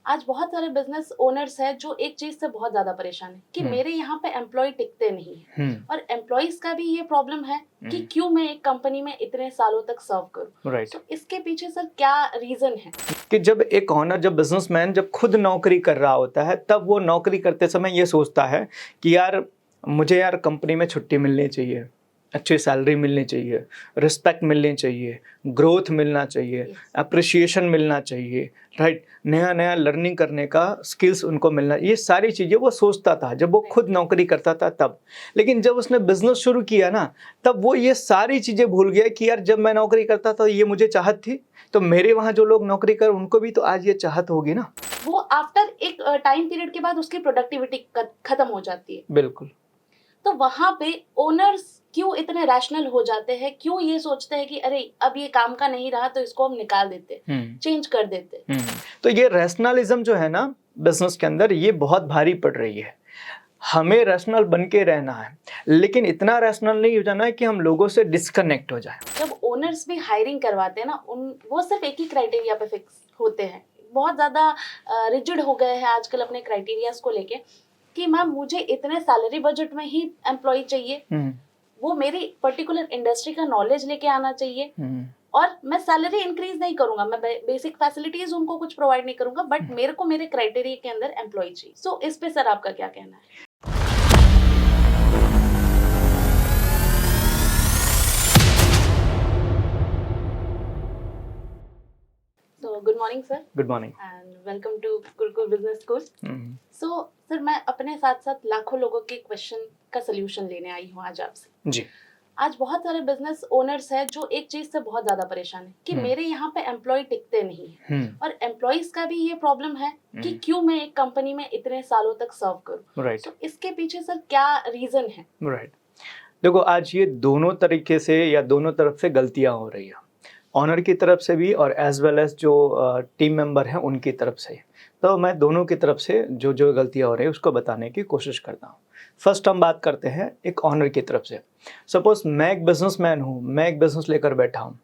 आज बहुत सारे बिजनेस ओनर्स हैं जो एक चीज से बहुत ज्यादा परेशान है कि मेरे यहाँ पे एम्प्लॉय टिकते नहीं है और एम्प्लॉयज का भी ये प्रॉब्लम है कि क्यों मैं एक कंपनी में इतने सालों तक सर्व करूं। राइट। तो इसके पीछे सर क्या रीजन है? कि जब एक ऑनर, जब बिजनेसमैन जब खुद नौकरी कर रहा होता है, तब वो नौकरी करते समय ये सोचता है कि यार मुझे यार कंपनी में छुट्टी मिलनी चाहिए, अच्छी सैलरी मिलनी चाहिए, रिस्पेक्ट मिलनी चाहिए, ग्रोथ मिलना चाहिए, अप्रिशिएशन मिलना चाहिए, राइट, नया नया लर्निंग करने का स्किल्स उनको मिलना, ये सारी चीज़ें वो सोचता था जब वो खुद नौकरी करता था तब। लेकिन जब उसने बिजनेस शुरू किया ना, तब वो ये सारी चीज़ें भूल गया कि यार जब मैं नौकरी करता था ये मुझे चाहत थी, तो मेरे वहाँ जो लोग नौकरी कर उनको भी तो आज ये चाहत होगी ना। वो आफ्टर एक टाइम पीरियड के बाद उसकी प्रोडक्टिविटी खत्म हो जाती है। बिल्कुल। तो वहां पे ओनर्स क्यों इतने रैशनल हो जाते हैं, क्यों ये सोचते हैं कि अरे अब ये काम का नहीं रहा तो इसको हम निकाल देते, चेंज कर देते। तो ये रैशनलिज्म जो है ना बिजनेस के अंदर, ये बहुत भारी पड़ रही है। हमें रैशनल बन के रहना है, लेकिन इतना रैशनल नहीं हो जाना है कि हम लोगों से डिस्कनेक्ट हो जाए। जब ओनर्स भी हायरिंग करवाते हैं ना, वो सिर्फ एक ही क्राइटेरिया पे फिक्स होते हैं, बहुत ज्यादा रिजिड हो गए हैं आजकल अपने क्राइटेरियाज को लेके कि मैम मुझे इतने सैलरी बजट में ही एम्प्लॉय चाहिए, वो मेरी पर्टिकुलर इंडस्ट्री का नॉलेज लेके आना चाहिए, और मैं सैलरी इंक्रीज नहीं करूंगा, मैं बेसिक फैसिलिटीज उनको कुछ प्रोवाइड नहीं करूंगा, बट मेरे को मेरे क्राइटेरिया के अंदर एम्प्लॉय चाहिए। सो इस पे सर आपका क्या कहना है? Good morning sir. Good morning and welcome to Gurukul business school. So sir, मैं अपने साथ साथ लाखों लोगों के क्वेश्चन का सोल्यूशन लेने आई हूँ आज आपसे। जी। आज बहुत सारे बिजनेस ओनर्स हैं जो एक चीज से बहुत ज्यादा परेशान है कि मेरे यहाँ पे एम्प्लॉय टिकते नहीं है और एम्प्लॉयज का भी ये प्रॉब्लम है कि क्यों मैं एक कंपनी में इतने सालों तक सर्व करूं। राइट। तो इसके पीछे सर क्या रीजन है? राइट। देखो, आज ये दोनों तरीके से या दोनों तरफ से गलतियां हो रही है, ऑनर की तरफ से भी और एज वेल एज जो टीम मेंबर हैं उनकी तरफ से। तो मैं दोनों की तरफ से जो जो गलतियां हो रही है उसको बताने की कोशिश करता हूँ। फर्स्ट हम बात करते हैं एक ऑनर की तरफ से। सपोज मैं एक बिजनेसमैन हूँ, मैं एक बिजनेस लेकर बैठा हूँ,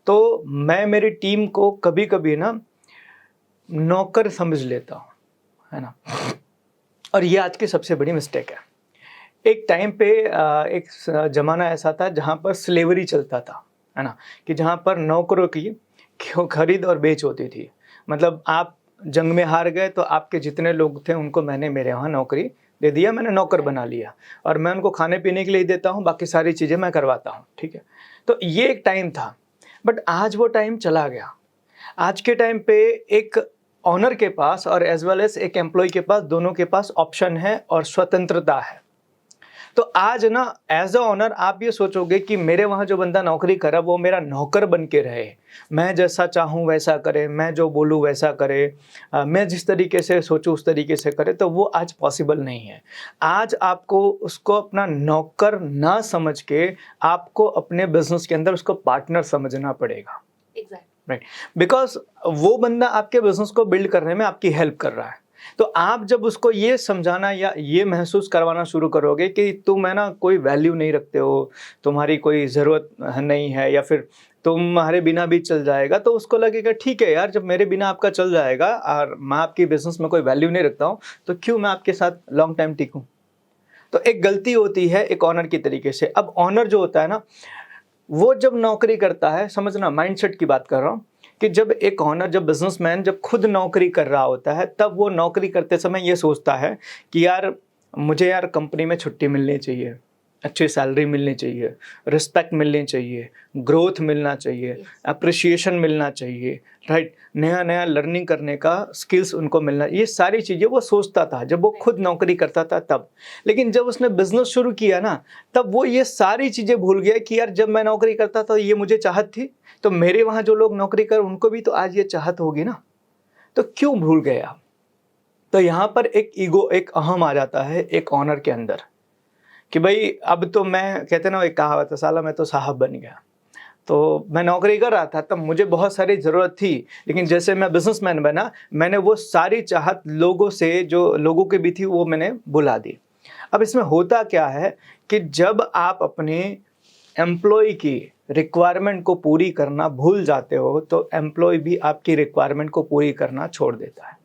तो मैं मेरी टीम को कभी कभी ना नौकर समझ लेता हूँ, है ना, और ये आज की सबसे बड़ी मिस्टेक है। एक टाइम पे एक ज़माना ऐसा था जहाँ पर स्लेवरी चलता था, है ना, कि जहाँ पर नौकरों की खरीद और बेच होती थी। मतलब आप जंग में हार गए तो आपके जितने लोग थे उनको मैंने मेरे यहाँ नौकरी दे दिया, मैंने नौकर बना लिया, और मैं उनको खाने पीने के लिए देता हूँ, बाकी सारी चीज़ें मैं करवाता हूँ, ठीक है। तो ये एक टाइम था, बट आज वो टाइम चला गया। आज के टाइम पे एक ऑनर के पास और एज वेल एज एक एम्प्लॉय के पास, दोनों के पास ऑप्शन है और स्वतंत्रता है। तो आज ना एज अ ऑनर आप ये सोचोगे कि मेरे वहाँ जो बंदा नौकरी करे वो मेरा नौकर बन के रहे, मैं जैसा चाहूँ वैसा करे, मैं जो बोलूँ वैसा करे, मैं जिस तरीके से सोचूँ उस तरीके से करे, तो वो आज पॉसिबल नहीं है। आज आपको उसको अपना नौकर ना समझ के आपको अपने बिजनेस के अंदर उसको पार्टनर समझना पड़ेगा। राइट, बिकॉज वो बंदा आपके बिजनेस को बिल्ड करने में आपकी हेल्प कर रहा है। तो आप जब उसको ये समझाना या ये महसूस करवाना शुरू करोगे कि तुम है ना कोई वैल्यू नहीं रखते हो, तुम्हारी कोई ज़रूरत नहीं है, या फिर तुम्हारे बिना भी चल जाएगा, तो उसको लगेगा ठीक है यार, जब मेरे बिना आपका चल जाएगा और मैं आपकी बिजनेस में कोई वैल्यू नहीं रखता हूँ, तो क्यों मैं आपके साथ लॉन्ग टाइम टिकूँ। तो एक गलती होती है एक ऑनर की तरीके से। अब ऑनर जो होता है ना, वो जब नौकरी करता है, समझना माइंडसेट की बात कर रहा हूँ, कि जब एक ऑनर, जब बिजनेसमैन जब खुद नौकरी कर रहा होता है, तब वो नौकरी करते समय ये सोचता है कि यार मुझे यार कंपनी में छुट्टी मिलनी चाहिए, अच्छी सैलरी मिलनी चाहिए, रिस्पेक्ट मिलनी चाहिए, ग्रोथ मिलना चाहिए, अप्रिशिएशन मिलना चाहिए, राइट, नया नया लर्निंग करने का स्किल्स उनको मिलना, ये सारी चीज़ें वो सोचता था जब वो खुद नौकरी करता था तब। लेकिन जब उसने बिजनेस शुरू किया ना, तब वो ये सारी चीज़ें भूल गया कि यार जब मैं नौकरी करता था ये मुझे चाहत थी, तो मेरे वहाँ जो लोग नौकरी कर उनको भी तो आज ये चाहत होगी ना। तो क्यों भूल गया? तो यहाँ पर एक ईगो, एक अहम आ जाता है एक ऑनर के अंदर कि भाई अब तो मैं, कहते ना एक कहावत है, साला मैं तो साहब बन गया। तो मैं नौकरी कर रहा था तब मुझे बहुत सारी ज़रूरत थी, लेकिन जैसे मैं बिजनेसमैन बना, मैंने वो सारी चाहत लोगों से, जो लोगों के भी थी, वो मैंने बुला दी। अब इसमें होता क्या है कि जब आप अपने एम्प्लॉय की रिक्वायरमेंट को पूरी करना भूल जाते हो, तो एम्प्लॉय भी आपकी रिक्वायरमेंट को पूरी करना छोड़ देता है।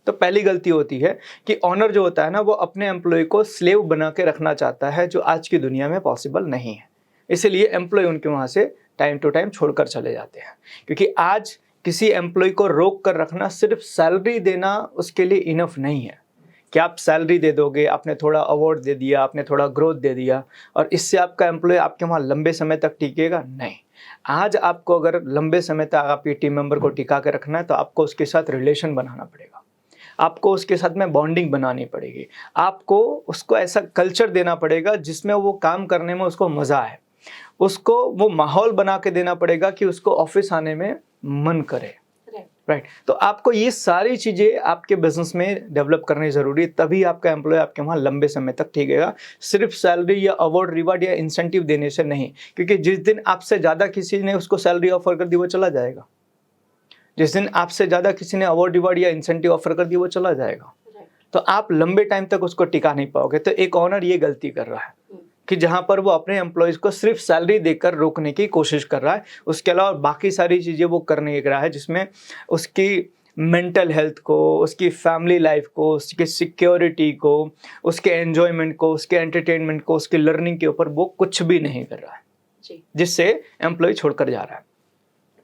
तो पहली गलती होती है कि ऑनर जो होता है ना वो अपने एम्प्लॉय को स्लेव बना के रखना चाहता है, जो आज की दुनिया में पॉसिबल नहीं है। इसीलिए एम्प्लॉय उनके वहाँ से टाइम टू टाइम छोड़कर चले जाते हैं, क्योंकि आज किसी एम्प्लॉय को रोक कर रखना, सिर्फ सैलरी देना उसके लिए इनफ नहीं है कि आप सैलरी दे दोगे, आपने थोड़ा अवार्ड दे दिया, आपने थोड़ा ग्रोथ दे दिया और इससे आपका एम्प्लॉय आपके वहाँ लंबे समय तक टिकेगा। नहीं, आज आपको अगर लंबे समय तक आपके टीम मेंबर को टिका के रखना है तो आपको उसके साथ रिलेशन बनाना पड़ेगा, आपको उसके साथ में बॉन्डिंग बनानी पड़ेगी, आपको उसको ऐसा कल्चर देना पड़ेगा जिसमें वो काम करने में उसको मज़ा आए, उसको वो माहौल बना के देना पड़ेगा कि उसको ऑफिस आने में मन करे। राइट तो आपको ये सारी चीज़ें आपके बिजनेस में डेवलप करनी ज़रूरी है, तभी आपका एम्प्लॉय आपके वहाँ लंबे समय तक टिकेगा। सिर्फ सैलरी या अवार्ड, रिवार्ड या इंसेंटिव देने से नहीं, क्योंकि जिस दिन आपसे ज़्यादा किसी ने उसको सैलरी ऑफर कर दी वो चला जाएगा, जिस दिन आपसे ज़्यादा किसी ने अवार्ड, रिवार्ड या इंसेंटिव ऑफर कर दी वो चला जाएगा। तो आप लंबे टाइम तक उसको टिका नहीं पाओगे। तो एक ऑनर ये गलती कर रहा है कि जहाँ पर वो अपने एम्प्लॉयज़ को सिर्फ सैलरी देकर रोकने की कोशिश कर रहा है, उसके अलावा बाकी सारी चीज़ें वो करने लग रहा है जिसमें उसकी मेंटल हेल्थ को, उसकी फैमिली लाइफ को, उसकी सिक्योरिटी को, उसके एन्जॉयमेंट को, उसके एंटरटेनमेंट को, उसकी लर्निंग के ऊपर वो कुछ भी नहीं कर रहा है, जिससे एम्प्लॉय छोड़कर जा रहा है।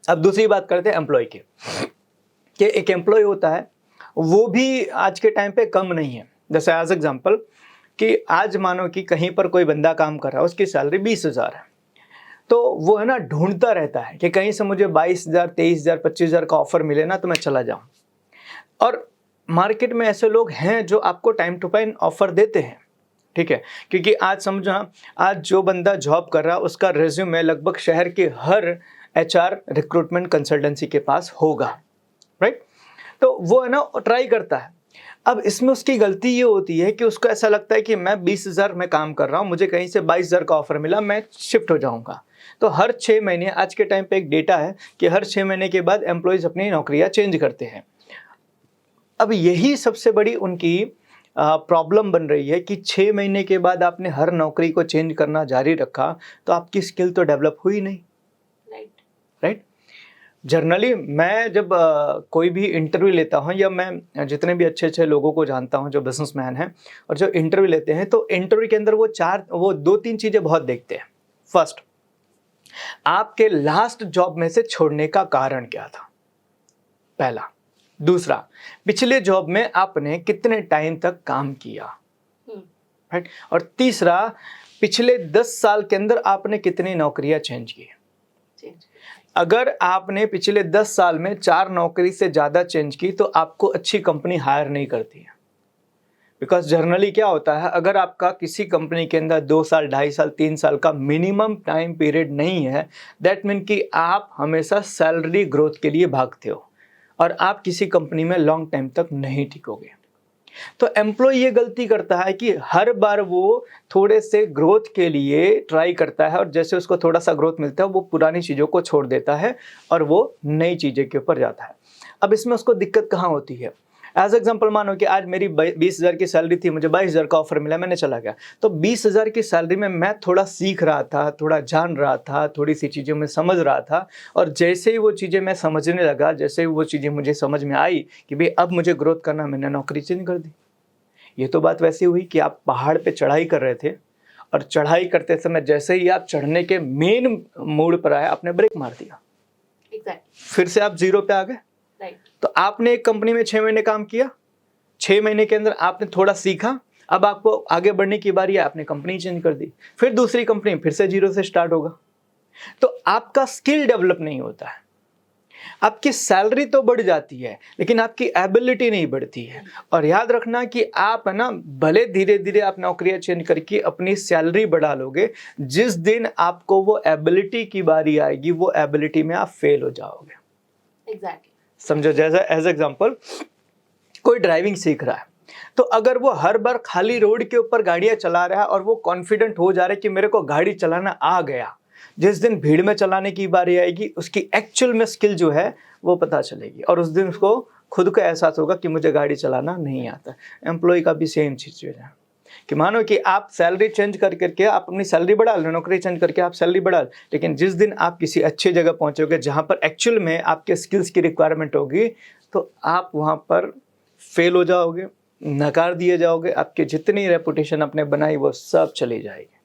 अब दूसरी बात करते हैं एम्प्लॉय की, कि एक एम्प्लॉय होता है वो भी आज के टाइम पे कम नहीं है। जैसे एज एग्जांपल कि आज मानो कि कहीं पर कोई बंदा काम कर रहा है, उसकी सैलरी 20,000 है, तो वो है ना ढूंढता रहता है कि कहीं से मुझे 22,000, 23,000, 25,000 का ऑफर मिले ना तो मैं चला जाऊं। और मार्केट में ऐसे लोग हैं जो आपको टाइम टू टाइम ऑफर देते हैं, ठीक है, क्योंकि आज समझो, आज जो बंदा जॉब कर रहा है उसका रेज्यूमे लगभग शहर के हर एचआर रिक्रूटमेंट कंसल्टेंसी के पास होगा, राइट। तो वो है ना ट्राई करता है। अब इसमें उसकी गलती ये होती है कि उसको ऐसा लगता है कि मैं 20,000 में काम कर रहा हूँ, मुझे कहीं से 22,000 का ऑफर मिला, मैं शिफ्ट हो जाऊँगा। तो हर 6 महीने, आज के टाइम पे एक डेटा है कि हर 6 महीने के बाद एम्प्लॉयज़ अपनी नौकरियाँ चेंज करते हैं। अब यही सबसे बड़ी उनकी प्रॉब्लम बन रही है कि 6 महीने के बाद आपने हर नौकरी को चेंज करना जारी रखा तो आपकी स्किल तो डेवलप हुई नहीं, राइट। जनरली मैं जब कोई भी इंटरव्यू लेता हूँ, या मैं जितने भी अच्छे अच्छे लोगों को जानता हूँ जो बिजनेसमैन हैं और जो इंटरव्यू लेते हैं, तो इंटरव्यू के अंदर वो 2-3 चीज़ें बहुत देखते हैं। फर्स्ट, आपके लास्ट जॉब में से छोड़ने का कारण क्या था, पहला। दूसरा, पिछले जॉब में आपने कितने टाइम तक काम किया, राइट। और तीसरा, पिछले 10 साल के अंदर आपने कितनी नौकरियां चेंज की। अगर आपने पिछले 10 साल में 4 नौकरी से ज़्यादा चेंज की तो आपको अच्छी कंपनी हायर नहीं करती है। बिकॉज जनरली क्या होता है, अगर आपका किसी कंपनी के अंदर 2 साल, 2.5 साल, 3 साल का मिनिमम टाइम पीरियड नहीं है, दैट मीन कि आप हमेशा सैलरी ग्रोथ के लिए भागते हो और आप किसी कंपनी में लॉन्ग टाइम तक नहीं टिकोगे। तो एम्प्लॉय ये गलती करता है कि हर बार वो थोड़े से ग्रोथ के लिए ट्राई करता है और जैसे उसको थोड़ा सा ग्रोथ मिलता है वो पुरानी चीज़ों को छोड़ देता है और वो नई चीज़ें के ऊपर जाता है। अब इसमें उसको दिक्कत कहाँ होती है, एज एग्जाम्पल मानो कि आज मेरी 20,000 की सैलरी थी, मुझे 22,000 का ऑफर मिला, मैंने चला गया। तो 20,000 की सैलरी में मैं थोड़ा सीख रहा था, थोड़ा जान रहा था, थोड़ी सी चीज़ें मैं समझ रहा था, और जैसे ही वो चीज़ें मैं समझने लगा, जैसे ही वो चीज़ें मुझे समझ में आई कि भाई अब मुझे ग्रोथ करना, मैंने नौकरी चेंज कर दी। ये तो बात वैसी हुई कि आप पहाड़ पे चढ़ाई कर रहे थे और चढ़ाई करते समय जैसे ही आप चढ़ने के मेन मोड़ पर आए, आपने ब्रेक मार दिया, फिर से आप 0 पे आ गए। तो आपने एक कंपनी में 6 महीने काम किया, 6 महीने के अंदर आपने थोड़ा सीखा, अब आपको आगे बढ़ने की बारी है, आपने कंपनी चेंज कर दी, फिर दूसरी कंपनी फिर से 0 से स्टार्ट होगा। तो आपका स्किल डेवलप नहीं होता है, आपकी सैलरी तो बढ़ जाती है लेकिन आपकी एबिलिटी नहीं बढ़ती है। और याद रखना कि आप है ना, भले धीरे धीरे आप नौकरियां चेंज करके अपनी सैलरी बढ़ा लोगे, जिस दिन आपको वो एबिलिटी की बारी आएगी वो एबिलिटी में आप फेल हो जाओगे। समझो, जैसा एज एग्जांपल कोई ड्राइविंग सीख रहा है, तो अगर वो हर बार खाली रोड के ऊपर गाड़ियां चला रहा है और वो कॉन्फिडेंट हो जा रहा है कि मेरे को गाड़ी चलाना आ गया, जिस दिन भीड़ में चलाने की बारी आएगी उसकी एक्चुअल में स्किल जो है वो पता चलेगी और उस दिन उसको खुद को एहसास होगा कि मुझे गाड़ी चलाना नहीं आता। एम्प्लॉय का भी सेम सिचुएशन है कि मानो कि आप सैलरी चेंज करके आप अपनी सैलरी बढ़ा लो, नौकरी चेंज करके आप सैलरी बढ़ा लो, लेकिन जिस दिन आप किसी अच्छी जगह पहुंचोगे जहां पर एक्चुअल में आपके स्किल्स की रिक्वायरमेंट होगी, तो आप वहां पर फेल हो जाओगे, नकार दिए जाओगे, आपकी जितनी रेपुटेशन आपने बनाई वो सब चली जाएगी।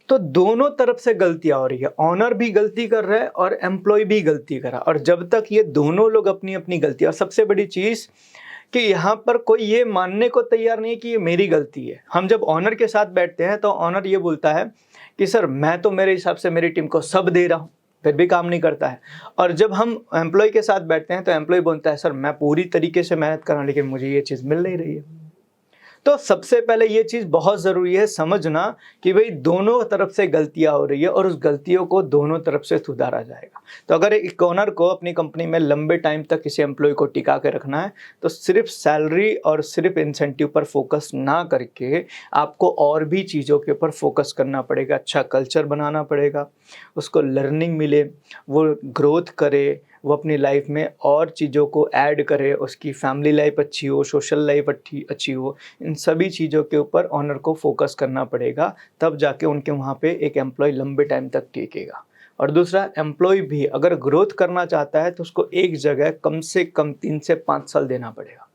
तो दोनों तरफ से गलतियां हो रही है, ऑनर भी गलती कर रहा है और एम्प्लॉय भी गलती कर रहा है। और जब तक ये दोनों लोग अपनी अपनी गलती, और सबसे बड़ी चीज कि यहाँ पर कोई ये मानने को तैयार नहीं है कि ये मेरी गलती है। हम जब ऑनर के साथ बैठते हैं तो ऑनर ये बोलता है कि सर मैं तो मेरे हिसाब से मेरी टीम को सब दे रहा हूँ, फिर भी काम नहीं करता है। और जब हम एम्प्लॉय के साथ बैठते हैं तो एम्प्लॉय बोलता है सर मैं पूरी तरीके से मेहनत कर रहा हूँ लेकिन मुझे ये चीज़ मिल नहीं रही है। तो सबसे पहले ये चीज़ बहुत ज़रूरी है समझना कि भाई दोनों तरफ से गलतियां हो रही है और उस गलतियों को दोनों तरफ से सुधारा जाएगा। तो अगर एक ओनर को अपनी कंपनी में लंबे टाइम तक किसी एम्प्लॉय को टिका के रखना है तो सिर्फ सैलरी और सिर्फ इंसेंटिव पर फोकस ना करके आपको और भी चीज़ों के ऊपर फोकस करना पड़ेगा। अच्छा कल्चर बनाना पड़ेगा, उसको लर्निंग मिले, वो ग्रोथ करे, वो अपनी लाइफ में और चीज़ों को ऐड करे, उसकी फैमिली लाइफ अच्छी हो, सोशल लाइफ अच्छी हो। इन सभी चीज़ों के ऊपर ऑनर को फोकस करना पड़ेगा, तब जाके उनके वहाँ पे एक एम्प्लॉय लंबे टाइम तक टिकेगा। और दूसरा, एम्प्लॉय भी अगर ग्रोथ करना चाहता है तो उसको एक जगह कम से कम 3 से 5 साल देना पड़ेगा,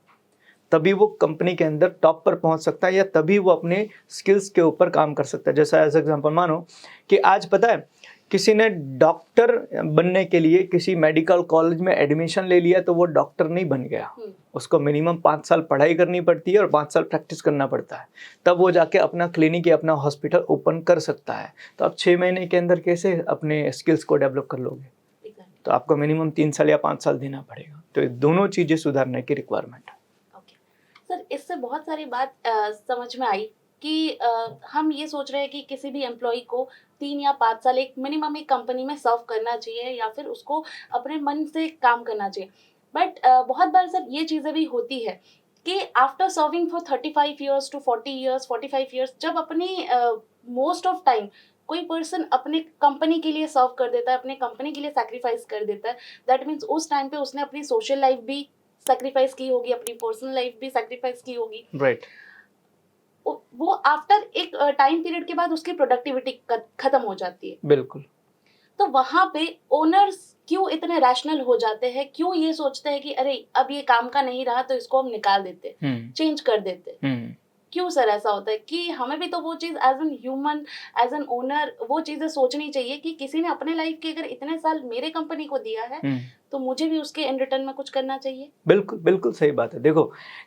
तभी वो कंपनी के अंदर टॉप पर पहुंच सकता है या तभी वो अपने स्किल्स के ऊपर काम कर सकता है। जैसा एज एग्जाम्पल मानो कि आज पता है किसी ने डॉक्टर बनने के लिए किसी मेडिकल कॉलेज में एडमिशन ले लिया तो वो डॉक्टर नहीं बन गया, उसको मिनिमम 5 साल पढ़ाई करनी पड़ती है और 5 साल प्रैक्टिस करना पड़ता है, तब वो जाके अपना क्लिनिक या अपना हॉस्पिटल ओपन कर सकता है। तो आप 6 महीने के अंदर कैसे अपने स्किल्स को डेवलप कर लोगे? तो आपको मिनिमम 3 साल या 5 साल देना पड़ेगा। तो ये दोनों चीज़ें सुधारने की रिक्वायरमेंट है। सर इससे बहुत सारी बात समझ में आई कि हम ये सोच रहे हैं कि किसी भी एम्प्लॉय को 3 या 5 साल एक मिनिमम एक कंपनी में सर्व करना चाहिए या फिर उसको अपने मन से काम करना चाहिए। बट बहुत बार सर ये चीज़ें भी होती है कि after serving for 35 years to 40 years 45 years जब अपनी मोस्ट ऑफ टाइम कोई पर्सन अपने कंपनी के लिए सर्व कर देता है, अपने कंपनी के लिए सैक्रिफाइस कर देता है, दैट मीन्स उस टाइम पे उसने अपनी सोशल लाइफ भी सैक्रिफाइस की होगी, अपनी पर्सनल लाइफ भी सैक्रिफाइस की होगी। राइट। वो आफ्टर एक टाइम पीरियड के बाद उसकी प्रोडक्टिविटी खत्म हो जाती है। बिल्कुल। तो वहां पे ओनर्स क्यों इतने रैशनल हो जाते हैं, क्यों ये सोचते हैं कि अरे अब ये काम का नहीं रहा तो इसको हम निकाल देते, चेंज कर देते? क्यों सर ऐसा होता है कि हमें भी तो वो चीज़ as an human, as an owner वो चीज़ें सोचनी चाहिए कि किसी ने अपने लाइफ के अगर इतने साल मेरे कंपनी को दिया है तो मुझे भी उसके इन रिटर्न में कुछ करना चाहिए। बिल्कुल बिल्कुल सही बात है। देखो,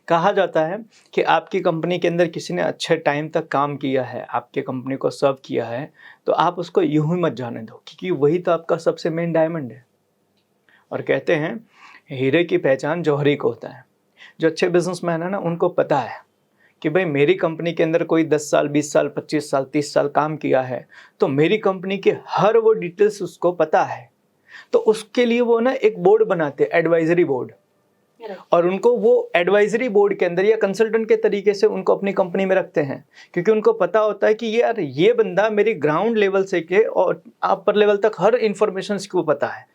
कहा जाता है कि आपकी कंपनी के अंदर किसी ने अच्छे टाइम तक काम किया है, आपके कंपनी को सर्व किया है, तो आप उसको यूं ही मत जाने दो, क्योंकि वही तो आपका सबसे मेन डायमंड है। और कहते हैं हीरे की पहचान जौहरी को होता है। जो अच्छे बिजनेसमैन है ना, उनको पता है कि भाई मेरी कंपनी के अंदर कोई 10 साल 20 साल 25 साल 30 साल काम किया है, तो मेरी कंपनी के हर वो डिटेल्स उसको पता है। तो उसके लिए वो ना एक बोर्ड बनाते हैं, एडवाइजरी बोर्ड, और उनको वो एडवाइजरी बोर्ड के अंदर या कंसल्टेंट के तरीके से उनको अपनी कंपनी में रखते हैं, क्योंकि उनको पता होता है कि यार ये बंदा मेरी ग्राउंड लेवल से के और अपर लेवल तक हर इंफॉर्मेशन को पता है,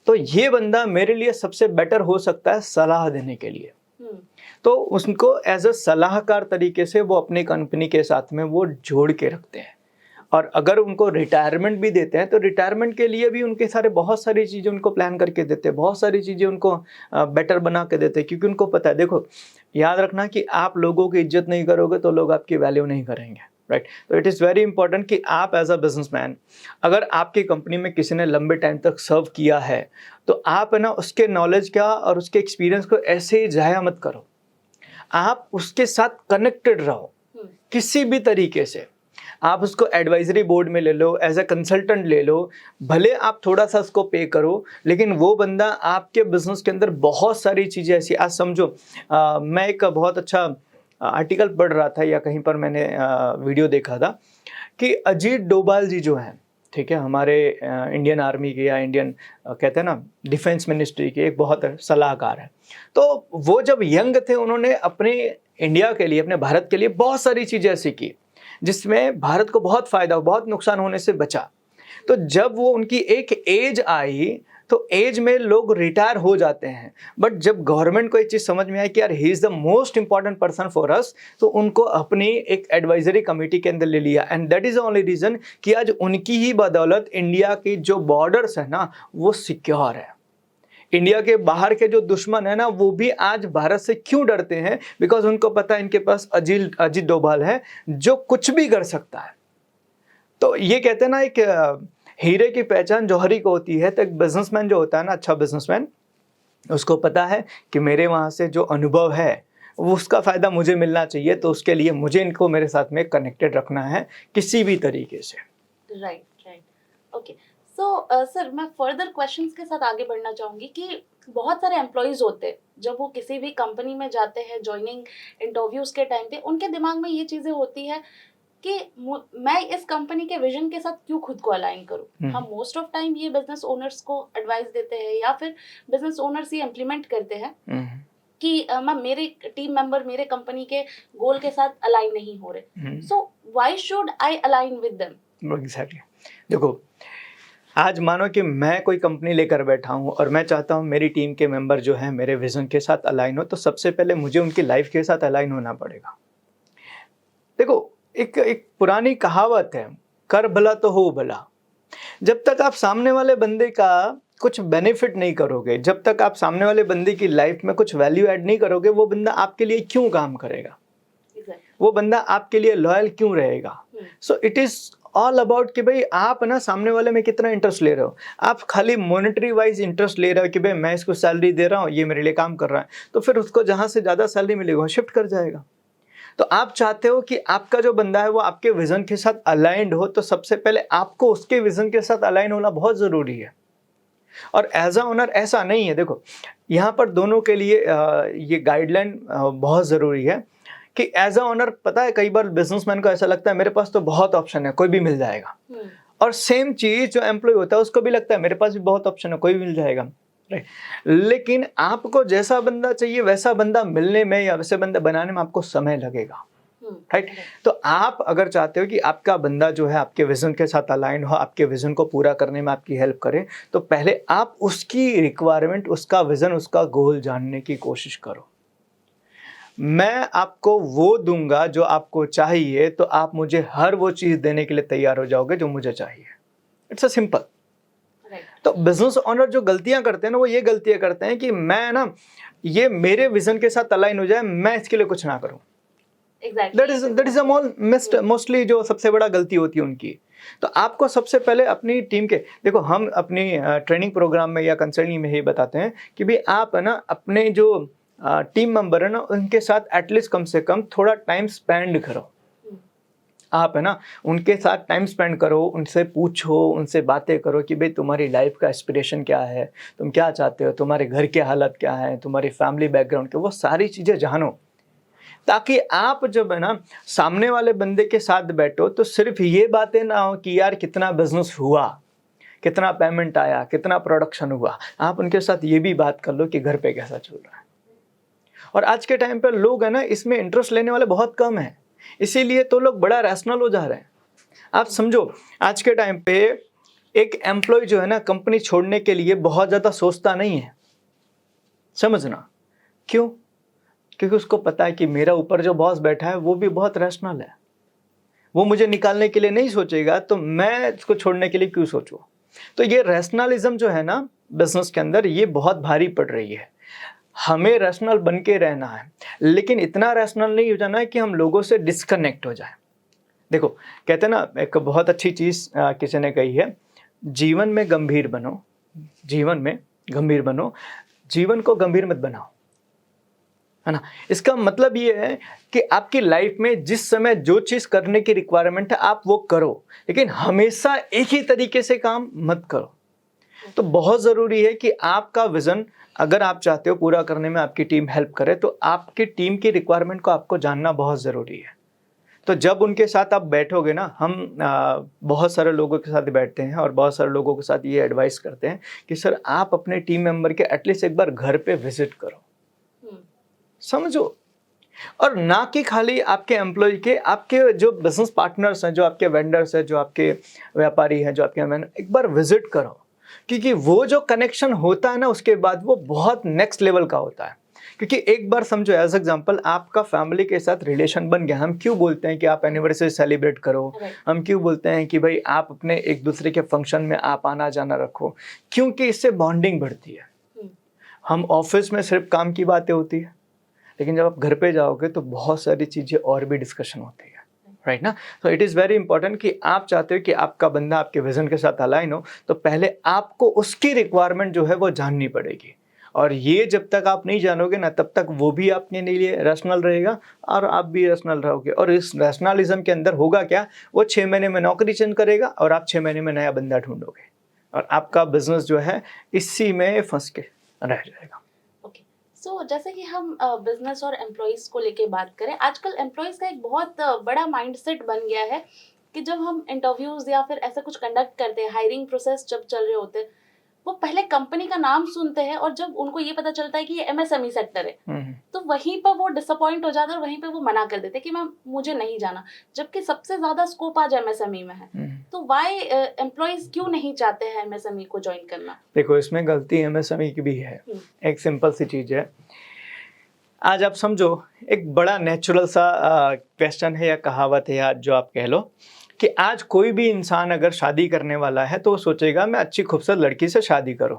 तो ये बंदा मेरे लिए सबसे बेटर हो सकता है सलाह देने के लिए। तो उसको एज अ सलाहकार तरीके से वो अपनी कंपनी के साथ में वो जोड़ के रखते हैं। और अगर उनको रिटायरमेंट भी देते हैं तो रिटायरमेंट के लिए भी उनके सारे बहुत सारी चीज़ें उनको प्लान करके देते हैं, बहुत सारी चीज़ें उनको बेटर बना के देते हैं, क्योंकि उनको पता है। देखो, याद रखना कि आप लोगों की इज्जत नहीं करोगे तो लोग आपकी वैल्यू नहीं करेंगे, राइट? तो इट इज़ वेरी इंपॉर्टेंट कि आप एज अ बिजनेसमैन, अगर आपकी कंपनी में किसी ने लंबे टाइम तक सर्व किया है तो आप है ना उसके नॉलेज का और उसके एक्सपीरियंस को ऐसे ही जाया मत करो, आप उसके साथ कनेक्टेड रहो किसी भी तरीके से। आप उसको एडवाइजरी बोर्ड में ले लो, एज ए कंसल्टेंट ले लो, भले आप थोड़ा सा उसको पे करो, लेकिन वो बंदा आपके बिजनेस के अंदर बहुत सारी चीज़ें ऐसी, आज समझो मैं एक बहुत अच्छा आर्टिकल पढ़ रहा था या कहीं पर मैंने वीडियो देखा था कि अजीत डोभाल जी जो हैं, ठीक है, हमारे इंडियन आर्मी के या इंडियन कहते हैं ना डिफेंस मिनिस्ट्री के एक बहुत सलाहकार हैं। तो वो जब यंग थे उन्होंने अपने इंडिया के लिए, अपने भारत के लिए बहुत सारी चीज़ें ऐसी की जिसमें भारत को बहुत फ़ायदा, बहुत नुकसान होने से बचा। तो जब वो उनकी एक एज आई तो एज में लोग रिटायर हो जाते हैं, बट जब गवर्नमेंट को एक चीज़ समझ में आई कि यार he is the most important person for us, तो उनको अपनी एक एडवाइजरी कमेटी के अंदर ले लिया। And that is the only reason कि आज उनकी ही बदौलत इंडिया की जो बॉर्डर्स है ना वो सिक्योर है। इंडिया के बाहर के जो दुश्मन है ना, वो भी आज भारत से क्यों डरते हैं? बिकॉज उनको पता है इनके पास अजीत डोभाल है जो कुछ भी कर सकता है। तो ये कहते हैं ना, एक हीरे की पहचान जौहरी को होती है। तो एक बिजनेसमैन जो होता है ना, अच्छा बिजनेसमैन, उसको पता है कि मेरे वहाँ से जो अनुभव है वो उसका फ़ायदा मुझे मिलना चाहिए, तो उसके लिए मुझे इनको मेरे साथ में कनेक्टेड रखना है किसी भी तरीके से। Right, right, okay. सो सर, मैं फर्दर क्वेश्चंस के साथ आगे बढ़ना चाहूँगी कि बहुत सारे एम्प्लॉयज़ होते हैं, जब वो किसी भी कंपनी में जाते हैं जॉइनिंग इंटरव्यूज़ के टाइम पे, उनके दिमाग में ये चीज़ें होती है कि मैं इस कंपनी के विजन के साथ क्यों खुद को अलाइन करूं। हम मोस्ट ऑफ टाइम ये बिजनेस ओनर्स को एडवाइस देते हैं या फिर बिजनेस ओनर्स ये इम्प्लीमेंट करते हैं कि मैं मेरे टीम मेंबर मेरे कंपनी के गोल के साथ अलाइन नहीं हो रहे, so why should I align with them? Exactly. देखो, आज मानो कि मैं कोई कंपनी लेकर बैठा हूँ और मैं चाहता हूँ मेरी टीम के मेंबर जो हैं मेरे विजन के साथ अलाइन हो, तो सबसे पहले मुझे उनकी लाइफ के साथ अलाइन होना पड़ेगा। देखो, एक पुरानी कहावत है, कर भला तो हो भला। जब तक आप सामने वाले बंदे का कुछ बेनिफिट नहीं करोगे, जब तक आप सामने वाले बंदे की लाइफ में कुछ वैल्यू ऐड नहीं करोगे, वो बंदा आपके लिए क्यों काम करेगा? वो बंदा आपके लिए लॉयल क्यों रहेगा? So it is all about कि भाई आप ना सामने वाले में कितना इंटरेस्ट ले रहे हो। आप खाली मॉनेटरी वाइज इंटरेस्ट ले रहे हो कि भाई मैं इसको सैलरी दे रहा हूँ, ये मेरे लिए काम कर रहा है, तो फिर उसको जहाँ से ज़्यादा सैलरी मिलेगा शिफ्ट कर जाएगा। तो आप चाहते हो कि आपका जो बंदा है वो आपके विजन के साथ अलाइंड हो, तो सबसे पहले आपको उसके विजन के साथ अलाइन होना बहुत ज़रूरी है। और एज अ ओनर ऐसा नहीं है। देखो, यहाँ पर दोनों के लिए ये गाइडलाइन बहुत ज़रूरी है कि एज अ ओनर, पता है कई बार बिजनेसमैन को ऐसा लगता है मेरे पास तो बहुत ऑप्शन है, कोई भी मिल जाएगा। और सेम चीज़ जो एम्प्लॉय होता है उसको भी लगता है मेरे पास भी बहुत ऑप्शन है, कोई भी मिल जाएगा। लेकिन आपको जैसा बंदा चाहिए वैसा बंदा मिलने में या वैसे बंदा बनाने में आपको समय लगेगा। राइट। तो आप अगर चाहते हो कि आपका बंदा जो है आपके विजन के साथ अलाइन हो, आपके विजन को पूरा करने में आपकी हेल्प करे, तो पहले आप उसकी रिक्वायरमेंट, उसका विजन, उसका गोल जानने की कोशिश करो। मैं आपको वो दूंगा जो आपको चाहिए, तो आप मुझे हर वो चीज देने के लिए तैयार हो जाओगे जो मुझे चाहिए। It's a simple. तो बिजनेस ओनर जो गलतियां करते हैं ना, वो ये गलतियां करते हैं कि मैं ना ये मेरे विजन के साथ अलाइन हो जाए, मैं इसके लिए कुछ ना करूं। दैट इज अ मोस्टली जो सबसे बड़ा गलती होती है उनकी। तो आपको सबसे पहले अपनी टीम के, देखो हम अपनी ट्रेनिंग प्रोग्राम में या कंसल्टिंग में ही बताते हैं कि भाई आप है ना अपने जो टीम मेंबर है ना उनके साथ एटलीस्ट कम से कम थोड़ा टाइम स्पेंड करो। आप है ना उनके साथ टाइम स्पेंड करो, उनसे पूछो, उनसे बातें करो कि भाई तुम्हारी लाइफ का एस्पिरेशन क्या है, तुम क्या चाहते हो, तुम्हारे घर की हालत क्या है, तुम्हारी फैमिली बैकग्राउंड क्या, वो सारी चीज़ें जानो, ताकि आप जब है ना सामने वाले बंदे के साथ बैठो तो सिर्फ ये बातें ना हो कि यार कितना बिजनेस हुआ, कितना पेमेंट आया, कितना प्रोडक्शन हुआ। आप उनके साथ ये भी बात कर लो कि घर पे कैसा चल रहा है। और आज के टाइम पे लोग है ना इसमें इंटरेस्ट लेने वाले बहुत कम हैं, इसीलिए तो लोग बड़ा रैशनल हो जा रहे हैं। आप समझो, आज के टाइम पे एक एम्प्लॉय जो है ना कंपनी छोड़ने के लिए बहुत ज़्यादा सोचता नहीं है। समझना क्यों? क्योंकि उसको पता है कि मेरा ऊपर जो बॉस बैठा है वो भी बहुत रैशनल है, वो मुझे निकालने के लिए नहीं सोचेगा, तो मैं इसको छोड़ने के लिए क्यों सोचूं। तो ये रैशनलिज्म जो है ना बिजनेस के अंदर, ये बहुत भारी पड़ रही है। हमें रैशनल बन के रहना है, लेकिन इतना रैशनल नहीं हो जाना है कि हम लोगों से डिस्कनेक्ट हो जाए। देखो, कहते हैं ना, एक बहुत अच्छी चीज़ किसी ने कही है, जीवन में गंभीर बनो, जीवन में गंभीर बनो, जीवन को गंभीर मत बनाओ, है ना। इसका मतलब ये है कि आपकी लाइफ में जिस समय जो चीज़ करने की रिक्वायरमेंट है आप वो करो, लेकिन हमेशा एक ही तरीके से काम मत करो। तो बहुत ज़रूरी है कि आपका विज़न अगर आप चाहते हो पूरा करने में आपकी टीम हेल्प करे, तो आपकी टीम की रिक्वायरमेंट को आपको जानना बहुत ज़रूरी है। तो जब उनके साथ आप बैठोगे ना, हम बहुत सारे लोगों के साथ बैठते हैं और बहुत सारे लोगों के साथ ये एडवाइस करते हैं कि सर आप अपने टीम मेंबर के एटलीस्ट एक बार घर पे विजिट करो, समझो। और ना कि खाली आपके एम्प्लॉय के, आपके जो बिजनेस पार्टनर्स हैं, जो आपके वेंडर्स हैं, जो आपके व्यापारी हैं, जो आपके एक बार विजिट करो, क्योंकि वो जो कनेक्शन होता है ना उसके बाद वो बहुत नेक्स्ट लेवल का होता है। क्योंकि एक बार समझो, एज एग्जांपल आपका फैमिली के साथ रिलेशन बन गया। हम क्यों बोलते हैं कि आप एनिवर्सरी सेलिब्रेट करो, हम क्यों बोलते हैं कि भाई आप अपने एक दूसरे के फंक्शन में आप आना जाना रखो, क्योंकि इससे बॉन्डिंग बढ़ती है। हम ऑफिस में सिर्फ काम की बातें होती है, लेकिन जब आप घर पे जाओगे तो बहुत सारी चीज़ें और भी डिस्कशन होती है, राइट ना। तो इट इज़ वेरी इंपॉर्टेंट कि आप चाहते हो कि आपका बंदा आपके विजन के साथ अलाइन हो, तो पहले आपको उसकी रिक्वायरमेंट जो है वो जाननी पड़ेगी। और ये जब तक आप नहीं जानोगे ना, तब तक वो भी आपके लिए रैशनल रहेगा और आप भी रैशनल रहोगे। और इस रैशनलिज्म के अंदर होगा क्या, वो 6 महीने में नौकरी चेंज करेगा और आप 6 महीने में नया बंदा ढूंढोगे और आपका बिजनेस जो है इसी में फंस के रह जाएगा। ओके, सो जैसे कि हम बिजनेस और एम्प्लॉयज़ को लेके बात करें, आजकल एम्प्लॉयज़ का एक बहुत बड़ा माइंडसेट बन गया है कि जब हम इंटरव्यूज़ या फिर ऐसा कुछ कंडक्ट करते हैं, हायरिंग प्रोसेस जब चल रहे होते हैं, वो पहले कंपनी का नाम सुनते हैं और जब उनको ये पता चलता है कि ये एमएसएमई सेक्टर है, तो वहीं पर वो डिसअपॉइंट हो जाते हैं और वहीं पे वो मना कर देते हैं कि मैम मुझे नहीं जाना, जबकि सबसे ज़्यादा स्कोप आज एमएसएमई में है। तो वाई एम्प्लॉयज़ क्यों नहीं चाहते हैं एमएसएमई को ज्वाइन करना? देखो, इसमें गलती एमएसएमई की भी है। एक सिंपल सी चीज़ है, आज आप समझो एक बड़ा नेचुरल सा क्वेश्चन है या कहावत है आज जो आप कह लो कि आज कोई भी इंसान अगर शादी करने वाला है तो वो सोचेगा मैं अच्छी खूबसूरत लड़की से शादी करूं।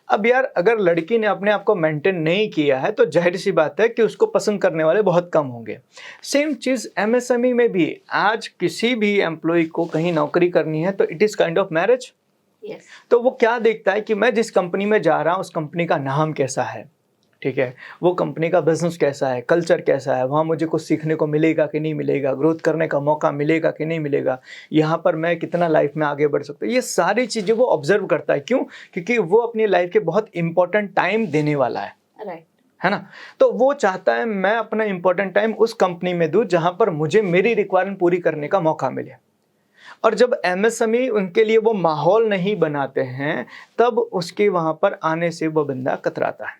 अब यार, अगर लड़की ने अपने आप को मेंटेन नहीं किया है तो जाहिर सी बात है कि उसको पसंद करने वाले बहुत कम होंगे। सेम चीज़ एमएसएमई में भी, आज किसी भी एम्प्लॉय को कहीं नौकरी करनी है तो it is kind of marriage. तो वो क्या देखता है कि मैं जिस कंपनी में जा रहा हूँ उस कंपनी का नाम कैसा है, ठीक है, वो कंपनी का बिजनेस कैसा है, कल्चर कैसा है, वहाँ मुझे कुछ सीखने को मिलेगा कि नहीं मिलेगा, ग्रोथ करने का मौका मिलेगा कि नहीं मिलेगा, यहाँ पर मैं कितना लाइफ में आगे बढ़ सकता हूँ। ये सारी चीज़ें वो ऑब्जर्व करता है। क्यों? क्योंकि वो अपनी लाइफ के बहुत इंपॉर्टेंट टाइम देने वाला है, राइट, है ना। तो वो चाहता है मैं अपना इंपॉर्टेंट टाइम उस कंपनी में दूँ जहाँ पर मुझे मेरी रिक्वायरमेंट पूरी करने का मौका मिले। और जब एमएसएमई उनके लिए वो माहौल नहीं बनाते हैं, तब उसके वहाँ पर आने से वो बंदा कतराता है।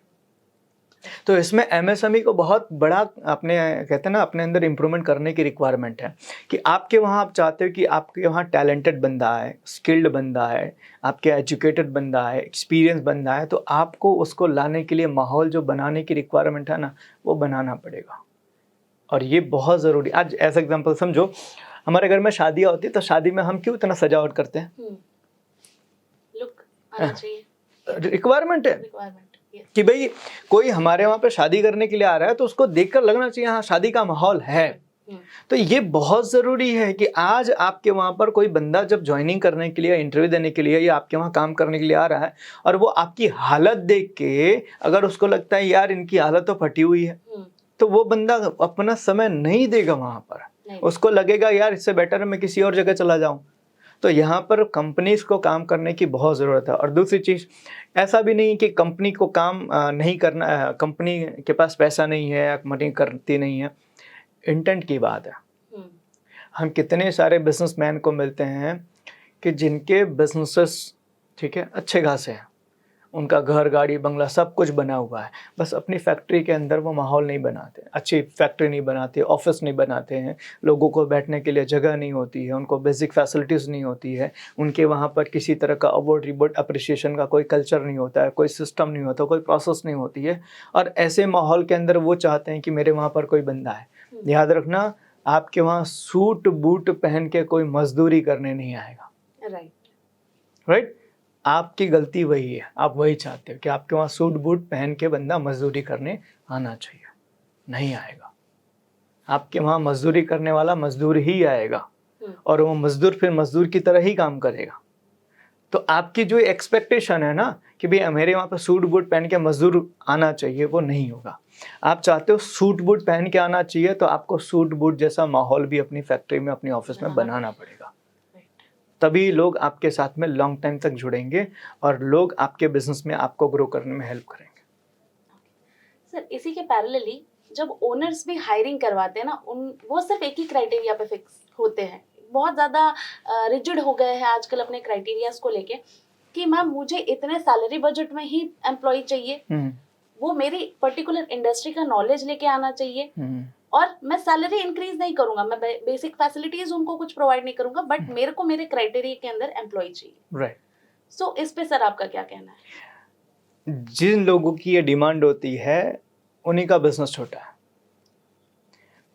तो इसमें एमएसएमई को बहुत बड़ा अपने कहते हैं ना अपने अंदर इम्प्रूवमेंट करने की रिक्वायरमेंट है कि आपके वहाँ आप चाहते हो कि आपके वहाँ टैलेंटेड बंदा है, स्किल्ड बंदा है, आपके एजुकेटेड बंदा है, एक्सपीरियंस बंदा है, तो आपको उसको लाने के लिए माहौल जो बनाने की रिक्वायरमेंट है ना, वो बनाना पड़ेगा। और ये बहुत ज़रूरी। आज एज एग्जाम्पल समझो, हमारे घर में शादियाँ होती है तो शादी में हम क्यों इतना सजावट करते हैं? लुक आना चाहिए, रिक्वायरमेंट है कि भाई कोई हमारे वहाँ पे शादी करने के लिए आ रहा है तो उसको देखकर लगना चाहिए हाँ शादी का माहौल है। तो ये बहुत ज़रूरी है कि आज आपके वहाँ पर कोई बंदा जब ज्वाइनिंग करने के लिए, इंटरव्यू देने के लिए या आपके वहाँ काम करने के लिए आ रहा है और वो आपकी हालत देख के अगर उसको लगता है यार इनकी हालत तो फटी हुई है, तो वो बंदा अपना समय नहीं देगा वहाँ पर। उसको लगेगा यार इससे बेटर है मैं किसी और जगह चला जाऊँ। तो यहाँ पर कंपनीज को काम करने की बहुत ज़रूरत है। और दूसरी चीज़, ऐसा भी नहीं कि कंपनी को काम नहीं करना, कंपनी के पास पैसा नहीं है या मनी करती नहीं है, इंटेंट की बात है। हम कितने सारे बिजनेसमैन को मिलते हैं कि जिनके बिजनेसेस ठीक है अच्छे खासे हैं, उनका घर गाड़ी बंगला सब कुछ बना हुआ है, बस अपनी फैक्ट्री के अंदर वो माहौल नहीं बनाते, अच्छी फैक्ट्री नहीं बनाते, ऑफिस नहीं बनाते हैं, लोगों को बैठने के लिए जगह नहीं होती है, उनको बेसिक फैसिलिटीज़ नहीं होती है, उनके वहाँ पर किसी तरह का अवार्ड रिवॉर्ड अप्रिसिएशन का कोई कल्चर नहीं होता है, कोई सिस्टम नहीं होता, कोई प्रोसेस नहीं होती है। और ऐसे माहौल के अंदर वो चाहते हैं कि मेरे वहाँ पर कोई बंदा है। याद रखना, आपके वहाँ सूट बूट पहन के कोई मजदूरी करने नहीं आएगा। राइट, आपकी गलती वही है, आप वही चाहते हो कि आपके वहाँ सूट बूट पहन के बंदा मजदूरी करने आना चाहिए, नहीं आएगा। आपके वहाँ मजदूरी करने वाला मजदूर ही आएगा और वो मजदूर फिर मजदूर की तरह ही काम करेगा। तो आपकी जो एक्सपेक्टेशन है ना कि भाई मेरे वहाँ पर सूट बूट पहन के मजदूर आना चाहिए, वो नहीं होगा। आप चाहते हो सूट बूट पहन के आना चाहिए, तो आपको सूट बूट जैसा माहौल भी अपनी फैक्ट्री में, अपनी ऑफिस में बनाना पड़ेगा। तभी लोग आपके साथ में लॉन्ग टाइम तक जुड़ेंगे और लोग आपके बिजनेस में आपको ग्रो करने में हेल्प करेंगे। सर, इसी के पैरेलली जब ओनर्स भी हायरिंग करवाते हैं ना, वो सिर्फ एक ही क्राइटेरिया पे फिक्स होते हैं, बहुत ज़्यादा रिजिड हो गए हैं आजकल अपने क्राइटेरियाज को लेके कि मैम मुझे इतने सैलरी बजट में ही एम्प्लॉय चाहिए, वो मेरी पर्टिकुलर इंडस्ट्री का नॉलेज लेके आना चाहिए, और मैं सैलरी इंक्रीज नहीं करूंगा, मैं बेसिक फैसिलिटीज उनको कुछ प्रोवाइड नहीं करूंगा, बट मेरे को मेरे क्राइटेरिया के अंदर एम्प्लॉय चाहिए। राइट। सो इस पे सर आपका क्या कहना है? जिन लोगों की ये डिमांड होती है उन्हीं का बिजनेस छोटा है।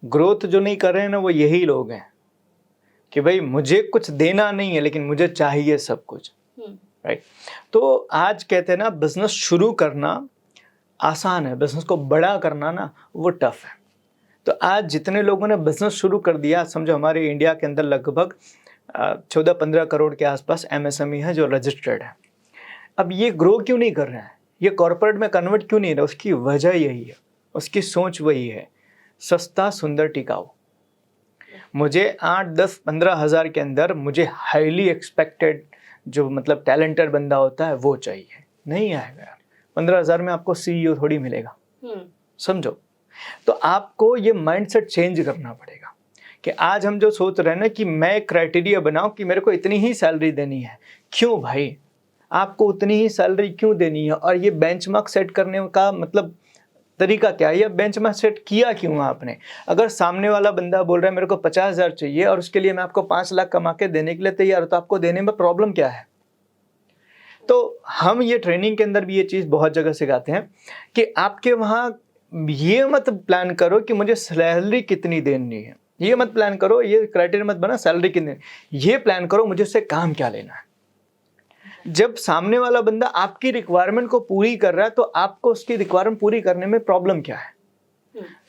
ग्रोथ जो नहीं कर रहे हैं ना, वो यही लोग हैं कि भाई मुझे कुछ देना नहीं है लेकिन मुझे चाहिए सब कुछ। राइट। तो आज कहते हैं ना, बिजनेस शुरू करना आसान है, बिजनेस को बड़ा करना ना वो टफ है। तो आज जितने लोगों ने बिजनेस शुरू कर दिया, समझो हमारे इंडिया के अंदर लगभग 14-15 करोड़ के आसपास MSME है जो रजिस्टर्ड है। अब ये ग्रो क्यों नहीं कर रहे हैं, ये कॉर्पोरेट में कन्वर्ट क्यों नहीं रहा? उसकी वजह यही है, उसकी सोच वही है, सस्ता सुंदर टिकाऊ। मुझे 8-10-15 हज़ार के अंदर मुझे हाईली एक्सपेक्टेड जो मतलब टैलेंटेड बंदा होता है वो चाहिए, नहीं आएगा यार। 15 हज़ार में आपको CEO थोड़ी मिलेगा, समझो। तो आपको ये माइंडसेट चेंज करना पड़ेगा कि आज हम जो सोच रहे हैं ना कि मैं क्राइटेरिया बनाऊं कि मेरे को इतनी ही सैलरी देनी है। क्यों भाई, आपको उतनी ही सैलरी क्यों देनी है? और ये बेंचमार्क सेट करने का मतलब तरीका क्या है? ये बेंचमार्क सेट किया क्यों आपने? अगर सामने वाला बंदा बोल रहा है मेरे को 50,000 चाहिए और उसके लिए मैं आपको 5 लाख कमा के देने के लिए तैयार हूं, तो आपको देने में प्रॉब्लम क्या है? तो हम ये ट्रेनिंग के अंदर भी ये चीज़ बहुत जगह सिखाते हैं कि आपके वहाँ ये मत प्लान करो कि मुझे सैलरी कितनी देनी है, ये मत प्लान करो, ये क्राइटेरिया मत बना सैलरी कितनी, ये प्लान करो मुझे उससे काम क्या लेना है। जब सामने वाला बंदा आपकी रिक्वायरमेंट को पूरी कर रहा है तो आपको उसकी रिक्वायरमेंट पूरी करने में प्रॉब्लम क्या है,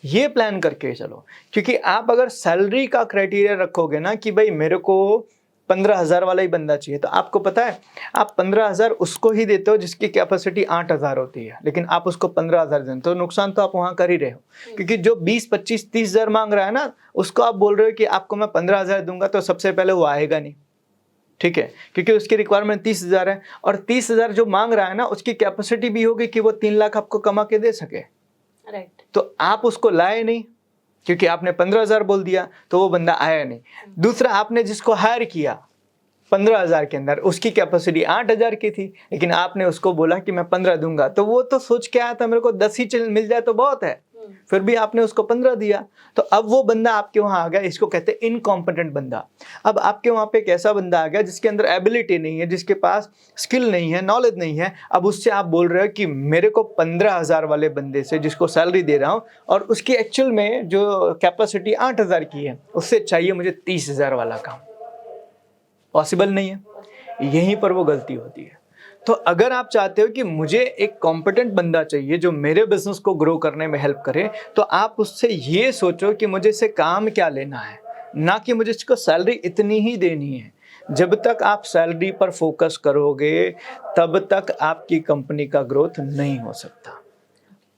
ये प्लान करके चलो। क्योंकि आप अगर सैलरी का क्राइटेरिया रखोगे ना कि भाई मेरे को 15,000 वाला ही बंदा चाहिए, तो आपको पता है आप 15,000 उसको ही देते हो जिसकी कैपेसिटी 8,000 होती है, लेकिन आप उसको 15,000 देते हो, तो नुकसान तो आप वहां कर ही रहे हो। क्योंकि जो 20-25-30,000 मांग रहा है ना, उसको आप बोल रहे हो कि आपको मैं 15,000 दूंगा, तो सबसे पहले वो आएगा नहीं, ठीक है, क्योंकि उसकी रिक्वायरमेंट 30,000 है। और 30,000 जो मांग रहा है ना, उसकी कैपेसिटी भी होगी कि वो 3 लाख आपको कमा के दे सके, राइट। तो आप उसको लाए नहीं क्योंकि आपने 15,000 बोल दिया, तो वो बंदा आया नहीं। दूसरा, आपने जिसको हायर किया 15,000 के अंदर, उसकी कैपेसिटी 8,000 की थी, लेकिन आपने उसको बोला कि मैं 15 दूंगा, तो वो तो सोच के आया था मेरे को 10 ही मिल जाए तो बहुत है, फिर भी आपने उसको 15 दिया। तो अब वो बंदा आपके वहां आ गया, इसको कहते हैं इनकॉम्पिटेंट बंदा। अब आपके वहां पे एक ऐसा बंदा आ गया जिसके अंदर एबिलिटी नहीं है, जिसके पास स्किल नहीं है, नॉलेज नहीं है। अब उससे आप बोल रहे हो कि मेरे को 15,000 वाले बंदे से जिसको सैलरी दे रहा हूं और उसकी एक्चुअल में जो कैपेसिटी 8,000 की है, उससे चाहिए मुझे 30,000 वाला काम। पॉसिबल नहीं है, यहीं पर वो गलती होती है। तो अगर आप चाहते हो कि मुझे एक कॉम्पिटेंट बंदा चाहिए जो मेरे बिजनेस को ग्रो करने में हेल्प करे, तो आप उससे ये सोचो कि मुझे इससे काम क्या लेना है, ना कि मुझे इसको सैलरी इतनी ही देनी है। जब तक आप सैलरी पर फोकस करोगे तब तक आपकी कंपनी का ग्रोथ नहीं हो सकता।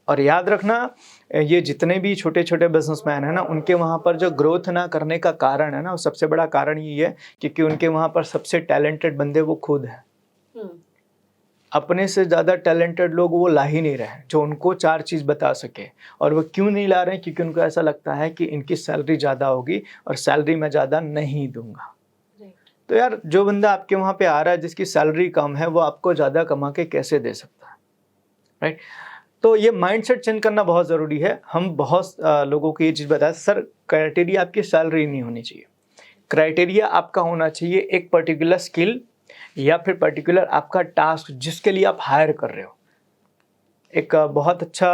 और याद रखना, ये जितने भी छोटे छोटे बिजनेसमैन हैं ना, उनके वहाँ पर जो ग्रोथ ना करने का कारण है ना, वो सबसे बड़ा कारण ये है क्योंकि उनके वहाँ पर सबसे टैलेंटेड बंदे वो खुद हैं। अपने से ज़्यादा टैलेंटेड लोग वो ला ही नहीं रहे हैं जो उनको 4 चीज़ बता सके। और वो क्यों नहीं ला रहे हैं? क्योंकि उनको ऐसा लगता है कि इनकी सैलरी ज़्यादा होगी और सैलरी मैं ज़्यादा नहीं दूंगा। तो यार, जो बंदा आपके वहाँ पे आ रहा है जिसकी सैलरी कम है, वो आपको ज़्यादा कमा के कैसे दे सकता है, राइट? तो ये माइंडसेट चेंज करना बहुत ज़रूरी है। हम बहुत लोगों को ये चीज़ बताएं, सर क्राइटेरिया आपकी सैलरी नहीं होनी चाहिए, क्राइटेरिया आपका होना चाहिए एक पर्टिकुलर स्किल या फिर पर्टिकुलर आपका टास्क जिसके लिए आप हायर कर रहे हो। एक बहुत अच्छा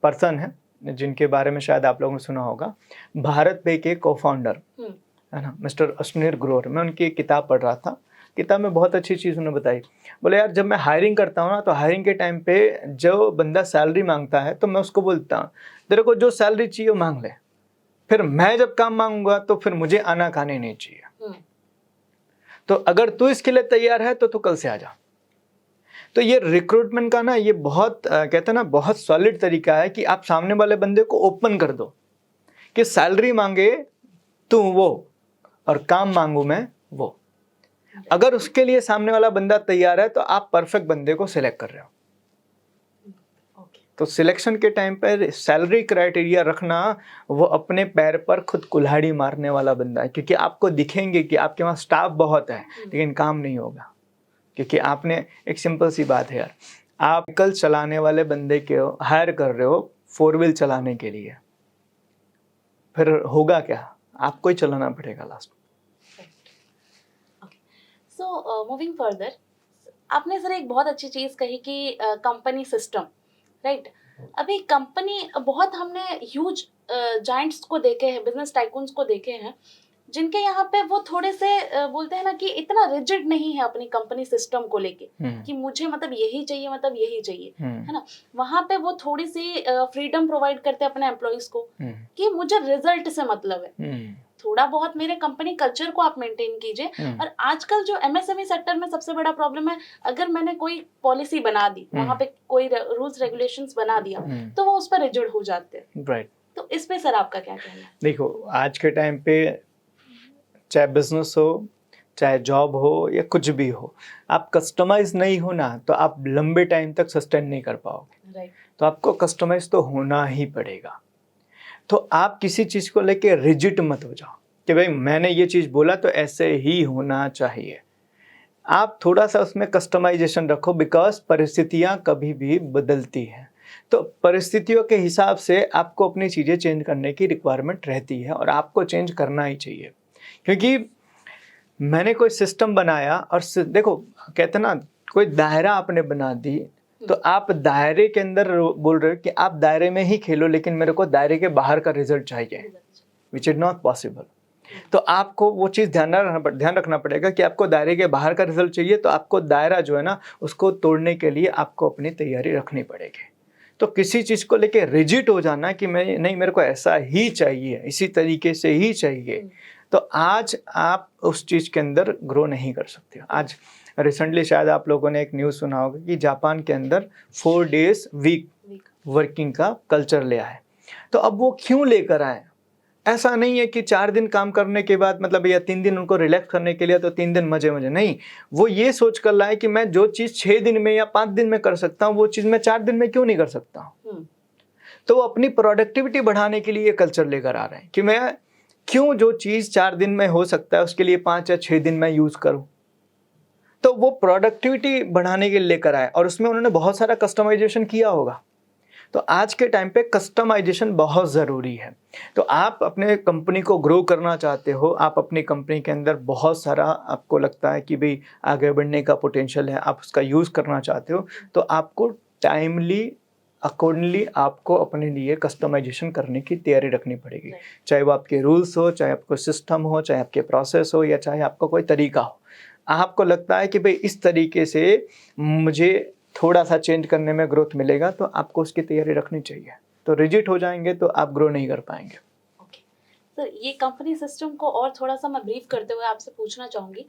पर्सन है जिनके बारे में शायद आप लोगों ने सुना होगा, भारत पे के को-फाउंडर है ना, मिस्टर अश्विनी ग्रोवर। मैं उनकी एक किताब पढ़ रहा था, किताब में बहुत अच्छी चीज़ उन्होंने बताई। बोले यार, जब मैं हायरिंग करता हूँ ना, तो हायरिंग के टाइम पे जो बंदा सैलरी मांगता है तो मैं उसको बोलता हूँ तेरे को जो सैलरी चाहिए वो मांग ले, फिर मैं जब काम मांगूंगा तो फिर मुझे आना खाने नहीं चाहिए। तो अगर तू इसके लिए तैयार है तो तू कल से आ जा। तो ये रिक्रूटमेंट का ना, ये बहुत कहते हैं ना, बहुत सॉलिड तरीका है कि आप सामने वाले बंदे को ओपन कर दो कि सैलरी मांगे तू वो और काम मांगू मैं वो। अगर उसके लिए सामने वाला बंदा तैयार है तो आप परफेक्ट बंदे को सिलेक्ट कर रहे हो। तो सिलेक्शन के टाइम पर सैलरी क्राइटेरिया रखना, वो अपने पैर पर खुद कुल्हाड़ी मारने वाला बंदा है। क्योंकि आपको दिखेंगे कि आपके वहाँ स्टाफ बहुत है लेकिन काम नहीं होगा। क्योंकि आपने, एक सिंपल सी बात है यार, आप कल चलाने वाले बंदे को हायर कर रहे हो 4 व्हील चलाने के लिए, फिर होगा क्या? आपको ही चलाना पड़ेगा लास्ट। सो मूविंग फर्दर, आपने सर एक बहुत अच्छी चीज़ कही कि कंपनी सिस्टम, राइट? अभी कंपनी बहुत हमने ह्यूज जायंट्स को देखे हैं, बिजनेस टाइकून्स को देखे हैं जिनके यहाँ पे वो थोड़े से बोलते हैं ना कि इतना रिजिड नहीं है अपनी कंपनी सिस्टम को लेके कि मुझे मतलब यही चाहिए, मतलब यही चाहिए, है ना। वहाँ पे वो थोड़ी सी फ्रीडम प्रोवाइड करते हैं अपने एम्प्लॉयज को कि मुझे रिजल्ट से मतलब है, थोड़ा बहुत मेरे कंपनी कल्चर को आप मेंटेन कीजिए। और आजकल जो एमएसएमई सेक्टर में सबसे बड़ा प्रॉब्लम है, अगर मैंने कोई पॉलिसी बना दी, वहाँ पे कोई रूल्स रेगुलेशंस बना दिया, तो वो उस पर रिजिड हो जाते हैं। राइट। तो इस पे सर आपका क्या कहना है? देखो, आज के टाइम पे चाहे बिजनेस हो, चाहे जॉब हो या कुछ भी हो, आप कस्टमाइज नहीं हो ना तो आप लंबे टाइम तक सस्टेन नहीं कर पाओगे। राइट। तो आपको कस्टमाइज तो होना ही पड़ेगा। तो आप किसी चीज़ को लेके रिजिड मत हो जाओ कि भाई मैंने ये चीज़ बोला तो ऐसे ही होना चाहिए। आप थोड़ा सा उसमें कस्टमाइजेशन रखो, बिकॉज परिस्थितियाँ कभी भी बदलती हैं। तो परिस्थितियों के हिसाब से आपको अपनी चीज़ें चेंज करने की रिक्वायरमेंट रहती है और आपको चेंज करना ही चाहिए। क्योंकि मैंने कोई सिस्टम बनाया और देखो, कहते ना, कोई दायरा आपने बना दी, तो आप दायरे के अंदर बोल रहे हो कि आप दायरे में ही खेलो, लेकिन मेरे को दायरे के बाहर का रिजल्ट चाहिए, विच इज नॉट पॉसिबल। तो आपको वो चीज़ ध्यान रखना पड़ेगा कि आपको दायरे के बाहर का रिजल्ट चाहिए, तो आपको दायरा जो है ना उसको तोड़ने के लिए आपको अपनी तैयारी रखनी पड़ेगी। तो किसी चीज़ को लेके रिजिड हो जाना कि मैं नहीं, मेरे को ऐसा ही चाहिए, इसी तरीके से ही चाहिए, तो आज आप उस चीज़ के अंदर ग्रो नहीं कर सकते। आज रिसेंटली शायद आप लोगों ने एक न्यूज़ सुना होगा कि जापान के अंदर 4 days वीक वर्किंग का कल्चर ले आए। तो अब वो क्यों लेकर आए? ऐसा नहीं है कि 4 दिन काम करने के बाद मतलब या 3 दिन उनको रिलैक्स करने के लिए तो 3 दिन मजे नहीं। वो ये सोच कर लाए कि मैं जो चीज़ 6 दिन में या 5 दिन में कर सकता हूँ, वो चीज़ मैं 4 दिन में क्यों नहीं कर सकता हूँ। तो वो अपनी प्रोडक्टिविटी बढ़ाने के लिए ये कल्चर लेकर आ रहे हैं कि मैं क्यों जो चीज़ 4 दिन में हो सकता है उसके लिए 5 या 6 दिन में यूज़ करूँ। तो वो प्रोडक्टिविटी बढ़ाने के लिए लेकर आए और उसमें उन्होंने बहुत सारा कस्टमाइजेशन किया होगा। तो आज के टाइम पे कस्टमाइजेशन बहुत ज़रूरी है। तो आप अपने कंपनी को ग्रो करना चाहते हो, आप अपनी कंपनी के अंदर बहुत सारा आपको लगता है कि भाई आगे बढ़ने का पोटेंशियल है, आप उसका यूज़ करना चाहते हो, तो आपको टाइमली अकॉर्डिंगली आपको अपने लिए कस्टमाइजेशन करने की तैयारी रखनी पड़ेगी। चाहे वो आपके रूल्स हो, चाहे आपको सिस्टम हो, चाहे आपके प्रोसेस हो, या चाहे आपका कोई तरीका हो। आपको लगता है कि भाई इस तरीके से मुझे थोड़ा सा चेंज करने में ग्रोथ मिलेगा, तो आपको उसकी तैयारी रखनी चाहिए। तो रिजिड हो जाएंगे तो आप ग्रो नहीं कर पाएंगे। ओके सर, ये कंपनी सिस्टम को और थोड़ा सा मैं ब्रीफ करते हुए आपसे पूछना चाहूँगी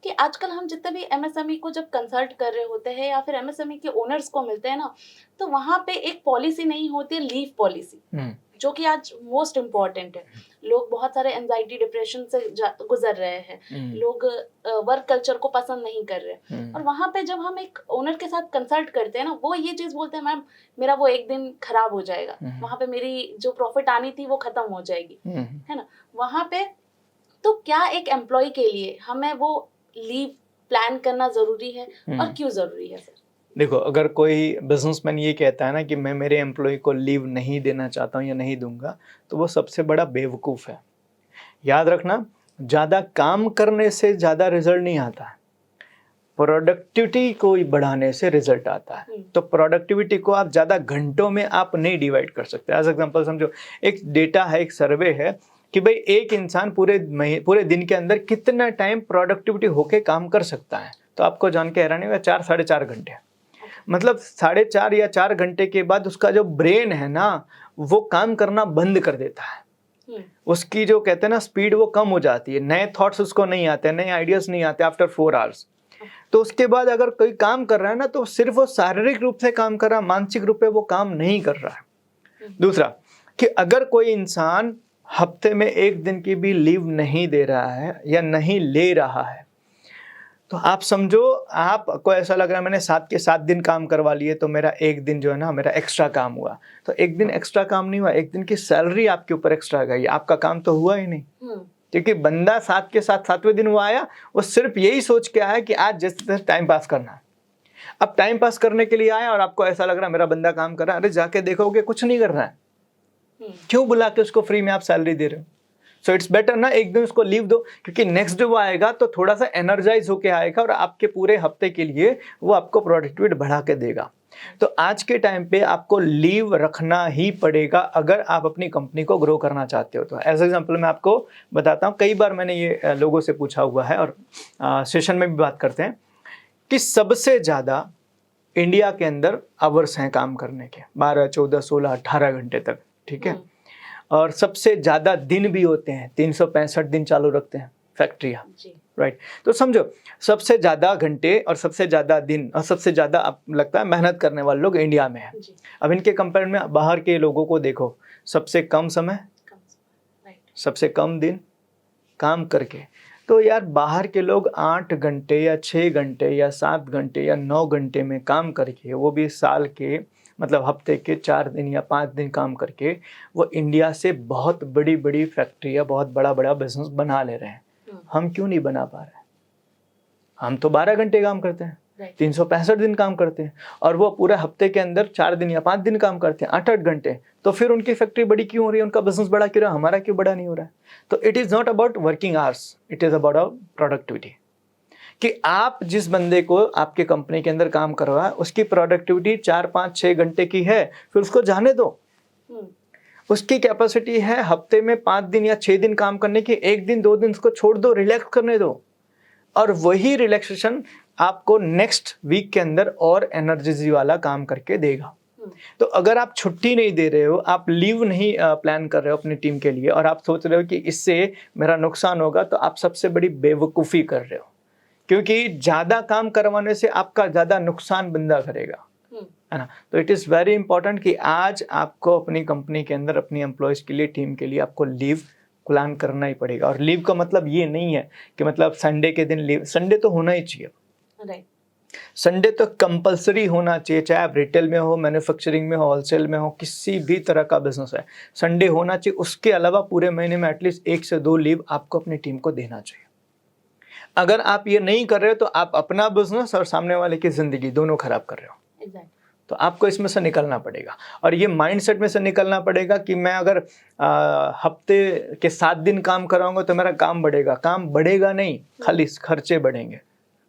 कि आजकल हम जितने भी एमएसएमई को जब कंसल्ट कर रहे होते हैं या फिर एमएसएमई के ओनर्स को मिलते हैं ना, तो वहाँ पे एक पॉलिसी नहीं होती है, लीव पॉलिसी, जो कि आज मोस्ट इम्पॉर्टेंट है। लोग बहुत सारे एंजाइटी डिप्रेशन से गुजर रहे हैं, लोग वर्क कल्चर को पसंद नहीं कर रहे, और वहाँ पे जब हम एक ओनर के साथ कंसल्ट करते हैं ना, वो ये चीज़ बोलते हैं, मैम मेरा वो एक दिन खराब हो जाएगा, वहाँ पे मेरी जो प्रॉफिट आनी थी वो खत्म हो जाएगी, है ना। वहाँ पे तो क्या एक एम्प्लॉय के लिए हमें वो लीव प्लान करना ज़रूरी है और क्यों ज़रूरी है सर? देखो, अगर कोई बिजनेसमैन ये कहता है ना कि मैं मेरे एम्प्लॉय को लीव नहीं देना चाहता हूँ या नहीं दूंगा, तो वो सबसे बड़ा बेवकूफ़ है। याद रखना, ज़्यादा काम करने से ज़्यादा रिजल्ट नहीं आता है, प्रोडक्टिविटी को बढ़ाने से रिजल्ट आता है। तो प्रोडक्टिविटी को आप ज़्यादा घंटों में आप नहीं डिवाइड कर सकते। एज एग्जांपल समझो, एक डेटा है, एक सर्वे है कि भाई एक इंसान पूरे दिन के अंदर कितना टाइम प्रोडक्टिविटी होके काम कर सकता है। तो आपको जान के हैरानी होगा, 4 साढ़े 4 घंटे। मतलब 4.5 या 4 घंटे के बाद उसका जो ब्रेन है ना, वो काम करना बंद कर देता है। उसकी जो कहते हैं ना स्पीड, वो कम हो जाती है, नए थॉट्स उसको नहीं आते, नए आइडियाज नहीं आते आफ्टर 4 आवर्स। तो उसके बाद अगर कोई काम कर रहा है ना, तो सिर्फ वो शारीरिक रूप से काम कर रहा है, मानसिक रूप से वो काम नहीं कर रहा है। दूसरा कि अगर कोई इंसान हफ्ते में 1 दिन की भी लीव नहीं दे रहा है या नहीं ले रहा है, तो आप समझो, आपको ऐसा लग रहा है मैंने 7 के 7 दिन काम करवा लिए, तो मेरा 1 दिन जो है ना मेरा एक्स्ट्रा काम हुआ। तो 1 दिन एक्स्ट्रा काम नहीं हुआ, 1 दिन की सैलरी आपके ऊपर एक्स्ट्रा गई, आपका काम तो हुआ ही नहीं। क्योंकि बंदा 7 के 7वें दिन वो आया, वो सिर्फ यही सोच के आया कि आज जैसे टाइम पास करना है। अब टाइम पास करने के लिए आया और आपको ऐसा लग रहा है मेरा बंदा काम कर रहा है, अरे जाके देखोगे कुछ नहीं कर रहा है। क्यों बुला के उसको फ्री में आप सैलरी दे रहे हो? सो इट्स बेटर ना एक दिन उसको लीव दो, क्योंकि नेक्स्ट डे वो आएगा तो थोड़ा सा एनर्जाइज होके आएगा और आपके पूरे हफ्ते के लिए वो आपको प्रोडक्टिविटी बढ़ा के देगा। तो आज के टाइम पे आपको लीव रखना ही पड़ेगा अगर आप अपनी कंपनी को ग्रो करना चाहते हो। तो एज एग्जांपल मैं आपको बताता हूँ, कई बार मैंने ये लोगों से पूछा हुआ है और सेशन में भी बात करते हैं कि सबसे ज़्यादा इंडिया के अंदर आवर्स हैं काम करने के, 12, 14, 16, 18 घंटे तक, ठीक है। और सबसे ज़्यादा दिन भी होते हैं, 365 दिन चालू रखते हैं फैक्ट्रियाँ, राइट। तो समझो सबसे ज़्यादा घंटे और सबसे ज़्यादा दिन और सबसे ज़्यादा आप लगता है मेहनत करने वाले लोग इंडिया में हैं। अब इनके कंपेयर में बाहर के लोगों को देखो, सबसे कम समय, सबसे कम दिन काम करके। तो यार बाहर के लोग 8 घंटे या 6 घंटे या 7 घंटे या 9 घंटे में काम करके, वो भी साल के मतलब हफ्ते के 4 दिन या 5 दिन काम करके, वो इंडिया से बहुत बड़ी बड़ी फैक्ट्री या बहुत बड़ा बड़ा बिजनेस बना ले रहे हैं। हम क्यों नहीं बना पा रहे? हम तो 12 घंटे काम करते हैं, 365 दिन काम करते हैं, और वो पूरे हफ्ते के अंदर 4 दिन या 5 दिन काम करते हैं, 8-8 घंटे। तो फिर उनकी फैक्ट्री बड़ी क्यों हो रही है, उनका बिजनेस बड़ा क्यों रहा है, हमारा क्यों बड़ा नहीं हो रहा है? तो it is not about working hours, it is about productivity. कि आप जिस बंदे को आपके कंपनी के अंदर काम करवा है उसकी प्रोडक्टिविटी 4, 5, 6 घंटे की है, फिर उसको जाने दो। उसकी कैपेसिटी है हफ्ते में 5 दिन या 6 दिन काम करने की, 1 दिन 2 दिन उसको छोड़ दो, रिलैक्स करने दो, और वही रिलैक्सेशन आपको नेक्स्ट वीक के अंदर और एनर्जी वाला काम करके देगा। तो अगर आप छुट्टी नहीं दे रहे हो, आप लीव नहीं प्लान कर रहे हो अपनी टीम के लिए, और आप सोच रहे हो कि इससे मेरा नुकसान होगा, तो आप सबसे बड़ी बेवकूफ़ी कर रहे हो, क्योंकि ज़्यादा काम करवाने से आपका ज़्यादा नुकसान बंदा करेगा, है ना। तो इट इज़ वेरी इंपॉर्टेंट कि आज आपको अपनी कंपनी के अंदर अपनी एम्प्लॉयज़ के लिए, टीम के लिए आपको लीव प्लान करना ही पड़ेगा। और लीव का मतलब ये नहीं है कि मतलब संडे के दिन लीव, संडे तो होना ही चाहिए, राइट। संडे तो कंपलसरी होना चाहिए, चाहे आप रिटेल में हो, मैन्युफैक्चरिंग में हो, होलसेल में हो, किसी भी तरह का बिजनेस है, संडे होना चाहिए। उसके अलावा पूरे महीने में एटलीस्ट 1 से 2 लीव आपको अपनी टीम को देना चाहिए। अगर आप ये नहीं कर रहे हो तो आप अपना बिजनेस और सामने वाले की जिंदगी दोनों खराब कर रहे हो। Exactly. तो आपको इसमें से निकलना पड़ेगा, और ये माइंडसेट में से निकलना पड़ेगा कि मैं अगर हफ्ते के 7 दिन काम कराऊंगा तो मेरा काम बढ़ेगा। काम बढ़ेगा नहीं, खाली खर्चे बढ़ेंगे,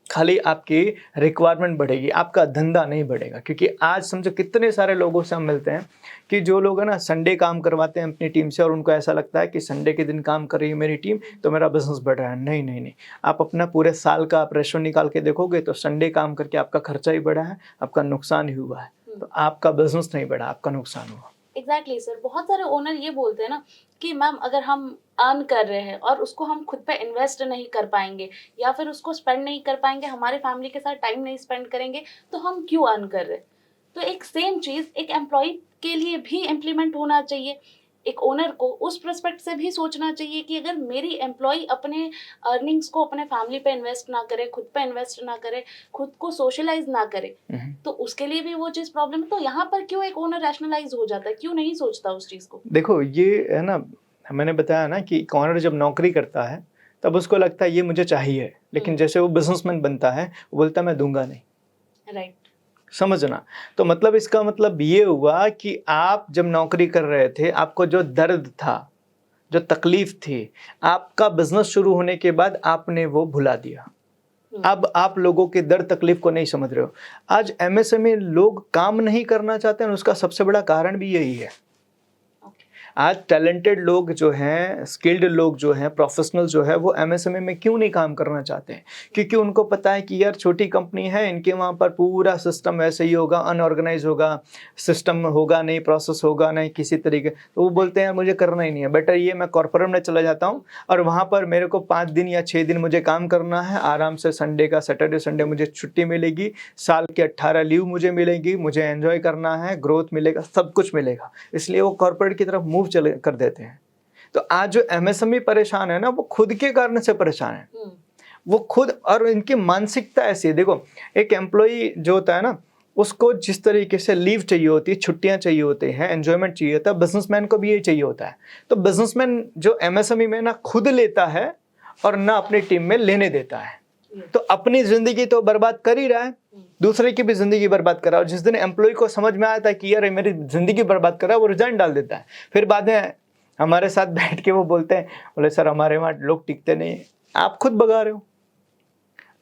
खाली आपकी रिक्वायरमेंट बढ़ेगी, आपका धंधा नहीं बढ़ेगा। क्योंकि आज समझो कितने सारे लोगों से हम मिलते हैं कि जो लोग है ना संडे काम करवाते हैं अपनी टीम से, और उनको ऐसा लगता है कि संडे के दिन काम कर रही है मेरी टीम तो मेरा बिजनेस बढ़ रहा है। नहीं नहीं नहीं, आप अपना पूरे साल का आप रेशो निकाल के देखोगे तो संडे काम करके आपका खर्चा ही बढ़ा है, आपका नुकसान ही हुआ है। तो आपका बिजनेस नहीं बढ़ा, आपका नुकसान हुआ। एग्जैक्टली सर, बहुत सारे ओनर ये बोलते हैं ना कि मैम अगर हम अर्न कर रहे हैं और उसको हम खुद पे इन्वेस्ट नहीं कर पाएंगे या फिर उसको स्पेंड नहीं कर पाएंगे, हमारे फैमिली के साथ टाइम नहीं स्पेंड करेंगे, तो हम क्यों अर्न कर रहे हैं? तो एक सेम चीज़ एक एम्प्लॉय के लिए भी इम्प्लीमेंट होना चाहिए। एक ओनर को उस पर्सपेक्ट से भी सोचना चाहिए कि अगर मेरी एम्प्लॉय अपने अर्निंग्स को अपने फैमिली पे इन्वेस्ट ना करे, खुद पे इन्वेस्ट ना करे, खुद को सोशलाइज ना करे, तो उसके लिए भी वो चीज़ प्रॉब्लम है। तो यहाँ पर क्यों एक ओनर रैशनलाइज हो जाता है, क्यों नहीं सोचता उस चीज़ को? देखो ये है ना, मैंने बताया ना कि एक ओनर जब नौकरी करता है तब उसको लगता है ये मुझे चाहिए, लेकिन जैसे वो बिजनेसमैन बनता है वो बोलता है मैं दूंगा नहीं। राइट। समझना। तो मतलब इसका मतलब ये हुआ कि आप जब नौकरी कर रहे थे, आपको जो दर्द था, जो तकलीफ थी, आपका बिजनेस शुरू होने के बाद आपने वो भुला दिया। अब आप लोगों के दर्द तकलीफ को नहीं समझ रहे हो। आज एमएसएमई लोग काम नहीं करना चाहते हैं, उसका सबसे बड़ा कारण भी यही है। आज टैलेंटेड लोग जो हैं, स्किल्ड लोग जो हैं, प्रोफेशनल जो है, वो एमएसएमई में क्यों नहीं काम करना चाहते हैं? क्योंकि उनको पता है कि यार छोटी कंपनी है, इनके वहाँ पर पूरा सिस्टम ऐसे ही होगा, अनऑर्गेनाइज होगा, सिस्टम होगा नहीं, प्रोसेस होगा नहीं किसी तरीके। तो वो बोलते हैं मुझे करना ही नहीं है, बेटर ये मैं कॉर्पोरेट में चला जाता हूँ और वहाँ पर मेरे को 5 दिन या 6 दिन मुझे काम करना है, आराम से संडे का सैटरडे संडे मुझे छुट्टी मिलेगी, साल के 18 लीव मुझे मिलेगी, मुझे एंजॉय करना है, ग्रोथ मिलेगा, सब कुछ मिलेगा। इसलिए वो कॉर्पोरेट की तरफ मूव चले कर देते हैं। तो आज जो एमएसएमई परेशान है ना, वो खुद के कारण से परेशान है। वो खुद, और इनकी मानसिकता ऐसी है। देखो एक एम्प्लॉई जो होता है ना, उसको जिस तरीके से लीव चाहिए होती है, छुट्टियां चाहिए होती हैं, एंजॉयमेंट चाहिए होता है, बिजनेसमैन को भी यही चाहिए होता है। तो बिजनेसमैन जो एमएसएमई में ना खुद लेता है और ना अपनी टीम में लेने देता है, तो अपनी जिंदगी तो बर्बाद कर ही रहा है, दूसरे की भी जिंदगी बर्बाद कर रहा है। और जिस दिन एम्प्लॉय को समझ में आता है कि यार मेरी जिंदगी बर्बाद कर रहा है, वो रिजाइन डाल देता है। फिर बाद में हमारे साथ बैठ के वो बोलते हैं, बोले सर हमारे वहाँ लोग टिकते नहीं हैं। आप खुद भगा रहे हो,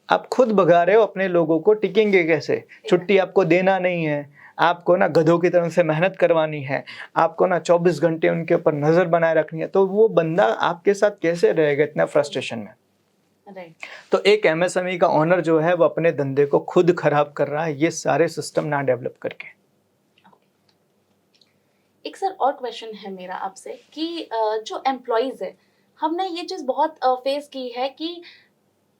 आप खुद भगा रहे हो अपने लोगों को, टिकेंगे कैसे? छुट्टी आपको देना नहीं है, आपको ना गधों की तरह से मेहनत करवानी है, आपको ना 24 घंटे उनके ऊपर नज़र बनाए रखनी है, तो वो बंदा आपके साथ कैसे रहेगा इतना फ्रस्ट्रेशन में? राइट। तो एक एमएसएमई का ओनर जो है वो अपने धंधे को खुद खराब कर रहा है, ये सारे सिस्टम ना डेवलप करके। एक सर और क्वेश्चन है मेरा आपसे कि जो एम्प्लॉयज़ है, हमने ये चीज़ बहुत फेस की है कि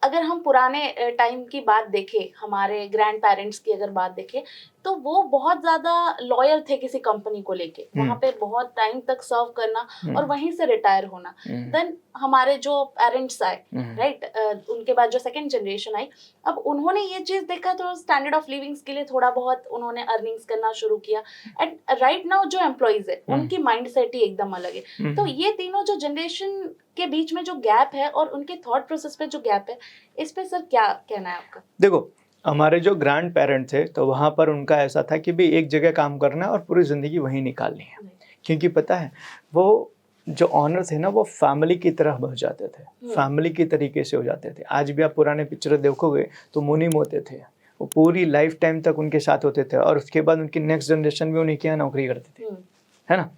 अगर हम पुराने टाइम की बात देखें, हमारे ग्रैंड पेरेंट्स की अगर बात देखें, तो वो बहुत ज़्यादा लॉयल थे किसी कंपनी को लेके, वहाँ पे बहुत टाइम तक सर्व करना और वहीं से रिटायर होना। देन हमारे जो पेरेंट्स आए, राइट, उनके बाद जो सेकंड जनरेशन आई, अब उन्होंने ये चीज़ देखा तो स्टैंडर्ड ऑफ लिविंग्स के लिए थोड़ा बहुत उन्होंने अर्निंग्स करना शुरू किया। एंड राइट नाउ जो एम्प्लॉयज़ है, उनकी माइंड सेट ही एकदम अलग है। तो ये तीनों जो जनरेशन के बीच में जो गैप है और उनके थॉट प्रोसेस पे जो गैप है, इस पे सर क्या कहना है आपका? देखो, हमारे जो ग्रैंड पेरेंट थे तो वहाँ पर उनका ऐसा था कि भाई एक जगह काम करना है और पूरी ज़िंदगी वहीं निकालनी है, क्योंकि पता है वो जो ऑनर थे ना वो फैमिली की तरह बन जाते थे, फैमिली की तरीके से हो जाते थे। आज भी आप पुराने पिक्चर देखोगे तो मुनि मोते थे, वो पूरी लाइफ टाइम तक उनके साथ होते थे और उसके बाद उनकी नेक्स्ट जनरेशन भी उन्हीं के यहाँ नौकरी करती थी, है ना।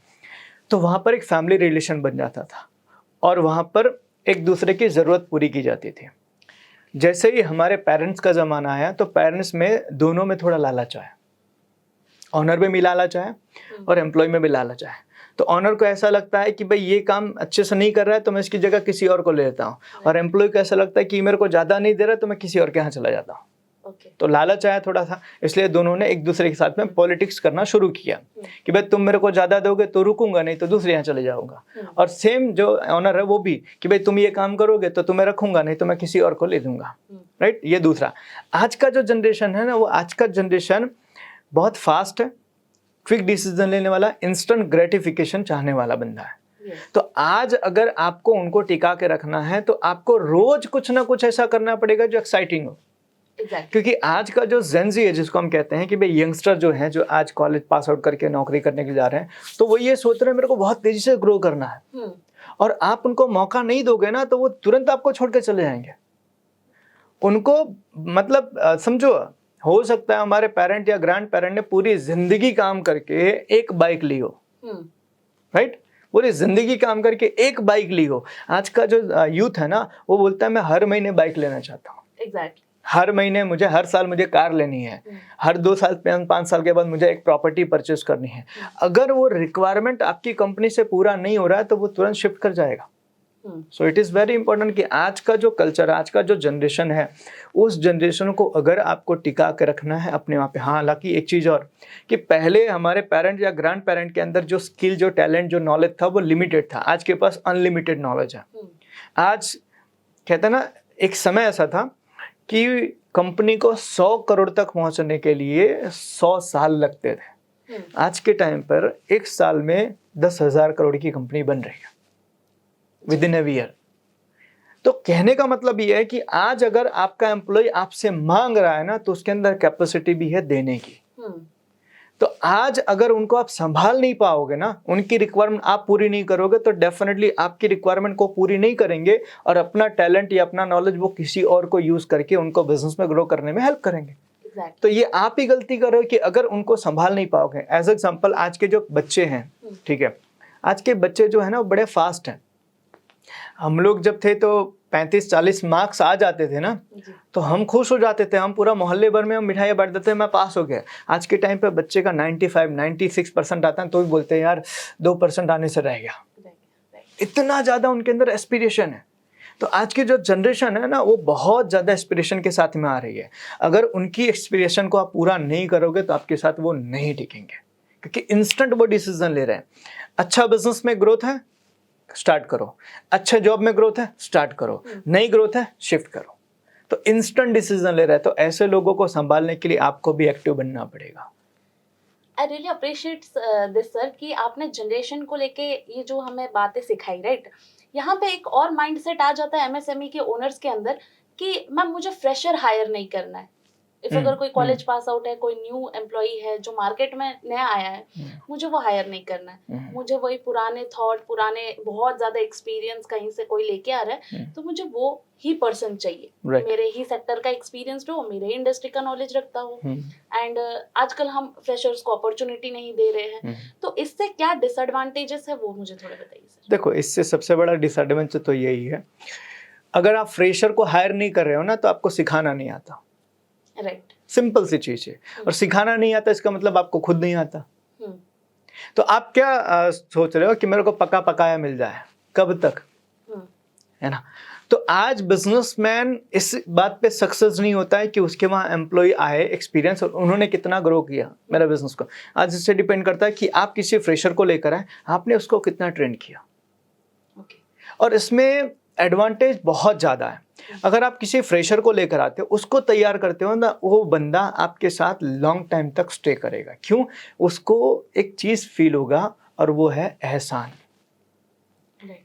तो वहाँ पर एक फैमिली रिलेशन बन जाता था और वहाँ पर एक दूसरे की ज़रूरत पूरी की जाती थी। जैसे ही हमारे पेरेंट्स का ज़माना आया तो पेरेंट्स में दोनों में थोड़ा लालच आया, ऑनर में भी लालच आया और एम्प्लॉय में भी लालच आया। तो ऑनर को ऐसा लगता है कि भाई ये काम अच्छे से नहीं कर रहा है तो मैं इसकी जगह किसी और को ले लेता हूँ, और एम्प्लॉय को ऐसा लगता है कि मेरे को ज़्यादा नहीं दे रहा तो मैं किसी और के यहाँ चला जाता हूँ। तो लालच आया थोड़ा सा, इसलिए दोनों ने एक दूसरे के साथ में पॉलिटिक्स करना शुरू किया कि भाई तुम मेरे को ज़्यादा दोगे तो रुकूंगा, नहीं तो दूसरे यहाँ चले जाऊंगा। और सेम जो ऑनर है वो भी कि भाई तुम ये काम करोगे तो तुम्हें रखूंगा, नहीं तो मैं किसी और को ले दूंगा, राइट। ये दूसरा। आज का जो जनरेशन है ना, वो आज का जनरेशन बहुत फास्ट है, क्विक डिसीजन लेने वाला, इंस्टेंट ग्रेटिफिकेशन चाहने वाला बंदा है। तो आज अगर आपको उनको टिका के रखना है तो आपको रोज कुछ ना कुछ ऐसा करना पड़ेगा जो एक्साइटिंग हो। क्योंकि आज का जो जेनजी है, जिसको हम कहते हैं कि भाई यंगस्टर जो हैं, जो आज कॉलेज पास आउट करके नौकरी करने के लिए जा रहे हैं, तो वो ये सोच रहे हैं मेरे को बहुत तेजी से ग्रो करना है, और आप उनको मौका नहीं दोगे ना तो वो तुरंत आपको छोड़ के चले जाएंगे। उनको मतलब समझो, हो सकता है हमारे पेरेंट या ग्रैंड पेरेंट ने पूरी जिंदगी काम करके एक बाइक ली हो, राइट, पूरी जिंदगी काम करके एक बाइक ली हो। आज का जो यूथ है ना, वो बोलता है मैं हर महीने बाइक लेना चाहता हूँ, एग्जैक्टली, हर महीने मुझे, हर साल मुझे कार लेनी है, हर 2 साल 5 साल के बाद मुझे एक प्रॉपर्टी परचेस करनी है। अगर वो रिक्वायरमेंट आपकी कंपनी से पूरा नहीं हो रहा है तो वो तुरंत शिफ्ट कर जाएगा। So it is very important कि आज का जो कल्चर, आज का जो जनरेशन है, उस जनरेशन को अगर आपको टिका के रखना है अपने वहाँ पे। हाँ, हालांकि एक चीज़ और कि पहले हमारे पेरेंट या ग्रैंड पेरेंट के अंदर जो स्किल, जो टैलेंट, जो नॉलेज था वो लिमिटेड था, आज के पास अनलिमिटेड नॉलेज है। आज कहते हैं ना, एक समय ऐसा था कि कंपनी को 100 करोड़ तक पहुंचने के लिए 100 साल लगते थे। आज के टाइम पर एक साल में 10,000 करोड़ की कंपनी बन रही है विद इन अ ईयर। तो कहने का मतलब ये है कि आज अगर आपका एम्प्लॉय आपसे मांग रहा है ना, तो उसके अंदर कैपेसिटी भी है देने की। तो आज अगर उनको आप संभाल नहीं पाओगे ना, उनकी रिक्वायरमेंट आप पूरी नहीं करोगे, तो डेफिनेटली आपकी रिक्वायरमेंट को पूरी नहीं करेंगे और अपना टैलेंट या अपना नॉलेज वो किसी और को यूज करके उनको बिजनेस में ग्रो करने में हेल्प करेंगे। तो ये आप ही गलती कर रहे हो कि अगर उनको संभाल नहीं पाओगे। एज एग्जाम्पल, आज के जो बच्चे हैं, ठीक है, आज के बच्चे जो है ना वो बड़े फास्ट हैं। हम लोग जब थे तो 35-40 मार्क्स आ जाते थे ना, तो हम खुश हो जाते थे, हम पूरा मोहल्ले भर में हम मिठाइयाँ बांट देते, मैं पास हो गया। आज के टाइम पे बच्चे का 95-96% आता है तो भी बोलते हैं यार 2% आने से रह गया। इतना ज़्यादा उनके अंदर एस्पिरेशन है। तो आज की जो जनरेशन है ना, वो बहुत ज़्यादा एस्पिरेशन के साथ में आ रही है। अगर उनकी एस्पिरेशन को आप पूरा नहीं करोगे तो आपके साथ वो नहीं टिकेंगे, क्योंकि इंस्टेंट वो डिसीजन ले रहे हैं। अच्छा बिजनेस में ग्रोथ है, स्टार्ट करो, अच्छे जॉब में ग्रोथ है, स्टार्ट करो, नई ग्रोथ है, शिफ्ट करो। तो इंस्टेंट डिसीजन ले रहा है, तो ऐसे लोगों को संभालने के लिए आपको भी एक्टिव बनना पड़ेगा। I really appreciate this sir कि आपने जनरेशन को लेके ये जो हमें बातें सिखाई, राइट। यहाँ पे एक और माइंडसेट आ जाता है एमएसएमई के ओनर्स के अंदर कि मैम मुझे फ्रेशर हायर नहीं करना है, इफ अगर कोई कॉलेज पास आउट है, कोई न्यू एम्प्लॉई है जो मार्केट में नया आया है, मुझे वो हायर नहीं करना है। मुझे वही पुराने थॉट, पुराने बहुत ज्यादा एक्सपीरियंस कहीं से कोई लेके आ रहा है, तो मुझे वो ही पर्सन चाहिए, मेरे ही सेक्टर का एक्सपीरियंस हो, मेरे ही इंडस्ट्री का नॉलेज रखता हो। एंड आजकल हम फ्रेशर्स को अपॉर्चुनिटी नहीं दे रहे हैं, तो इससे क्या डिसएडवांटेजेस है वो मुझे थोड़ा बताइए सर। देखो, इससे सबसे बड़ा डिसएडवांटेज तो यही है, अगर आप फ्रेशर को हायर नहीं कर रहे हो ना, तो आपको सिखाना नहीं आता। राइट, सिंपल सी चीज है। और सिखाना नहीं आता इसका मतलब आपको खुद नहीं आता। तो आप क्या सोच रहे हो कि मेरे को पका पकाया मिल जाए, कब तक, है ना। तो आज बिजनेसमैन इस बात पे सक्सेस नहीं होता है कि उसके वहाँ एम्प्लॉय आए, एक्सपीरियंस, और उन्होंने कितना ग्रो किया मेरा बिजनेस को। आज इससे डिपेंड करता है कि आप किसी फ्रेशर को लेकर आए, आपने उसको कितना ट्रेन किया। और इसमें एडवांटेज बहुत ज़्यादा है। अगर आप किसी फ्रेशर को लेकर आते हो, उसको तैयार करते हो ना, वो बंदा आपके साथ लॉन्ग टाइम तक स्टे करेगा। क्यों? उसको एक चीज़ फील होगा, और वो है एहसान।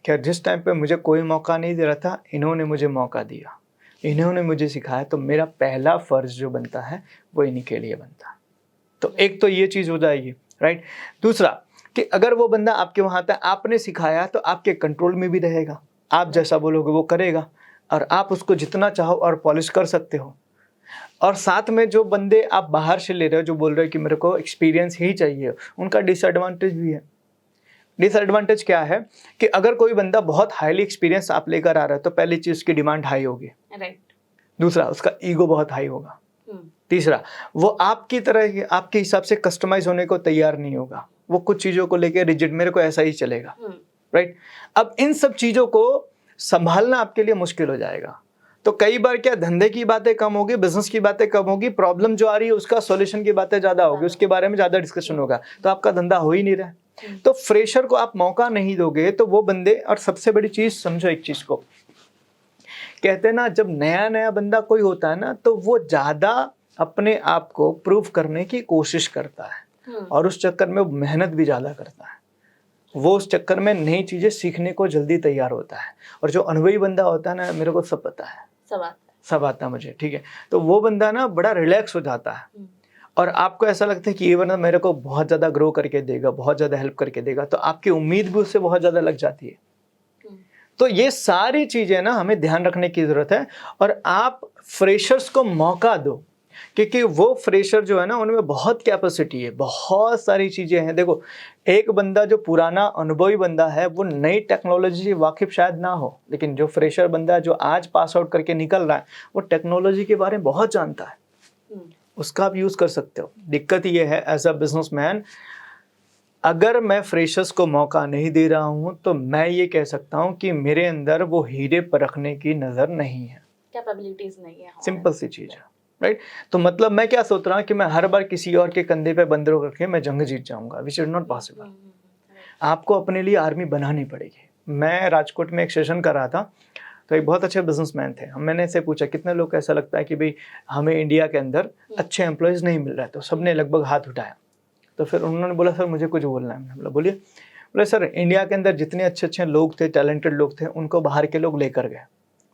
क्या जिस टाइम पे मुझे कोई मौका नहीं दे रहा था, इन्होंने मुझे मौका दिया, इन्होंने मुझे सिखाया, तो मेरा पहला फ़र्ज जो बनता है वो इन्हीं के लिए बनता है। तो एक तो ये चीज़ हो जाएगी, राइट। दूसरा कि अगर वो बंदा आपके वहाँ आता है, आपने सिखाया, तो आपके कंट्रोल में भी रहेगा, आप जैसा बोलोगे वो करेगा, और आप उसको जितना चाहो और पॉलिश कर सकते हो। और साथ में जो बंदे आप बाहर से ले रहे हो, जो बोल रहे हो कि मेरे को एक्सपीरियंस ही चाहिए, उनका डिसएडवांटेज भी है। डिसएडवांटेज क्या है कि अगर कोई बंदा बहुत हाईली एक्सपीरियंस आप लेकर आ रहा है, तो पहली चीज़ उसकी डिमांड हाई होगी, राइट। दूसरा उसका ईगो बहुत हाई होगा, तीसरा वो आपकी तरह, आपके हिसाब से कस्टमाइज होने को तैयार नहीं होगा, वो कुछ चीज़ों को लेकर रिजिड, मेरे को ऐसा ही चलेगा, राइट। अब इन सब चीज़ों को संभालना आपके लिए मुश्किल हो जाएगा। तो कई बार क्या, धंधे की बातें कम होगी, बिजनेस की बातें कम होगी, प्रॉब्लम जो आ रही है उसका सॉल्यूशन की बातें ज़्यादा होगी, उसके बारे में ज़्यादा डिस्कशन होगा, तो आपका धंधा हो ही नहीं रहा है। तो फ्रेशर को आप मौका नहीं दोगे तो वो बंदे, और सबसे बड़ी चीज़ समझो एक चीज़ को, कहते हैं ना, जब नया नया बंदा कोई होता है ना, तो वो ज़्यादा अपने आप को प्रूव करने की कोशिश करता है, और उस चक्कर में वो मेहनत भी ज़्यादा करता है। वो उस चक्कर में नई चीज़ें सीखने को जल्दी तैयार होता है। और जो अनुभवी बंदा होता है ना, मेरे को सब पता है, सब आता है मुझे, ठीक है, तो वो बंदा ना बड़ा रिलैक्स हो जाता है, और आपको ऐसा लगता है कि ये बंदा मेरे को बहुत ज़्यादा ग्रो करके देगा, बहुत ज़्यादा हेल्प करके देगा, तो आपकी उम्मीद भी उससे बहुत ज़्यादा लग जाती है। तो ये सारी चीज़ें ना हमें ध्यान रखने की ज़रूरत है, और आप फ्रेशर्स को मौका दो, क्योंकि वो फ्रेशर जो है ना, उनमें बहुत कैपेसिटी है, बहुत सारी चीज़ें हैं। देखो, एक बंदा जो पुराना अनुभवी बंदा है, वो नई टेक्नोलॉजी से वाकिफ शायद ना हो, लेकिन जो फ्रेशर बंदा है, जो आज पास आउट करके निकल रहा है, वो टेक्नोलॉजी के बारे में बहुत जानता है, उसका आप यूज़ कर सकते हो। दिक्कत ये है, एज अ बिजनेसमैन, अगर मैं फ्रेशर्स को मौका नहीं दे रहा हूँ, तो मैं ये कह सकता हूँ कि मेरे अंदर वो हीरे परखने की नज़र नहीं है, कैपेबिलिटीज नहीं है। सिंपल सी चीज़ है, राइट। तो मतलब मैं क्या सोच रहा हूँ कि मैं हर बार किसी और के कंधे पे बंदरों करके मैं जंग जीत जाऊंगा, विच इज नॉट पॉसिबल। आपको अपने लिए आर्मी बनानी पड़ेगी। मैं राजकोट में एक सेशन कर रहा था, तो एक बहुत अच्छे बिजनेसमैन थे, मैंने इससे पूछा कितने लोग को ऐसा लगता है कि भाई हमें इंडिया के अंदर अच्छे एम्प्लॉयज़ नहीं मिल रहे, तो सबने लगभग हाथ उठाया। तो फिर उन्होंने बोला, सर मुझे कुछ बोलना है। मैंने बोला, बोलिए। बोले, सर इंडिया के अंदर जितने अच्छे अच्छे लोग थे, टैलेंटेड लोग थे, उनको बाहर के लोग लेकर गए,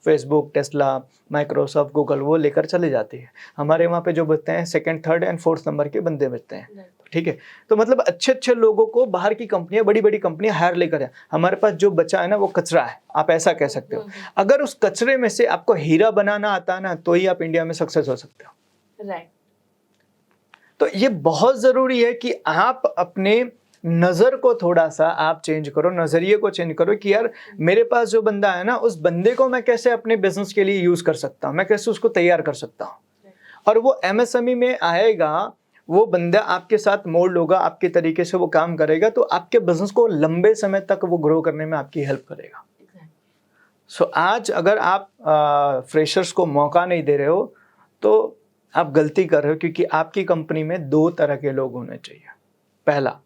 फेसबुक, टेस्ला, माइक्रोसॉफ्ट, गूगल, वो लेकर चले जाते हैं। हमारे वहाँ पे जो बचते हैं, second, third and fourth number के बंदे बचते हैं, ठीक है। तो मतलब अच्छे अच्छे लोगों को बाहर की कंपनियां, बड़ी बड़ी कंपनियां हायर लेकर आए। हमारे पास जो बचा है ना, वो कचरा है, आप ऐसा कह सकते हो। अगर उस कचरे में से आपको हीरा बनाना आता है ना, तो ही आप इंडिया में सक्सेस हो सकते हो, राइट। तो ये बहुत ज़रूरी है कि आप अपने नज़र को थोड़ा सा आप चेंज करो, नज़रिए को चेंज करो कि यार मेरे पास जो बंदा है ना, उस बंदे को मैं कैसे अपने बिजनेस के लिए यूज़ कर सकता हूँ, मैं कैसे उसको तैयार कर सकता हूँ। और वो एमएसएमई में आएगा, वो बंदा आपके साथ मोल्ड होगा, आपके तरीके से वो काम करेगा, तो आपके बिजनेस को लंबे समय तक वो ग्रो करने में आपकी हेल्प करेगा। सो आज अगर आप फ्रेशर्स को मौका नहीं दे रहे हो, तो आप गलती कर रहे हो, क्योंकि आपकी कंपनी में दो तरह के लोग होने चाहिए। पहला,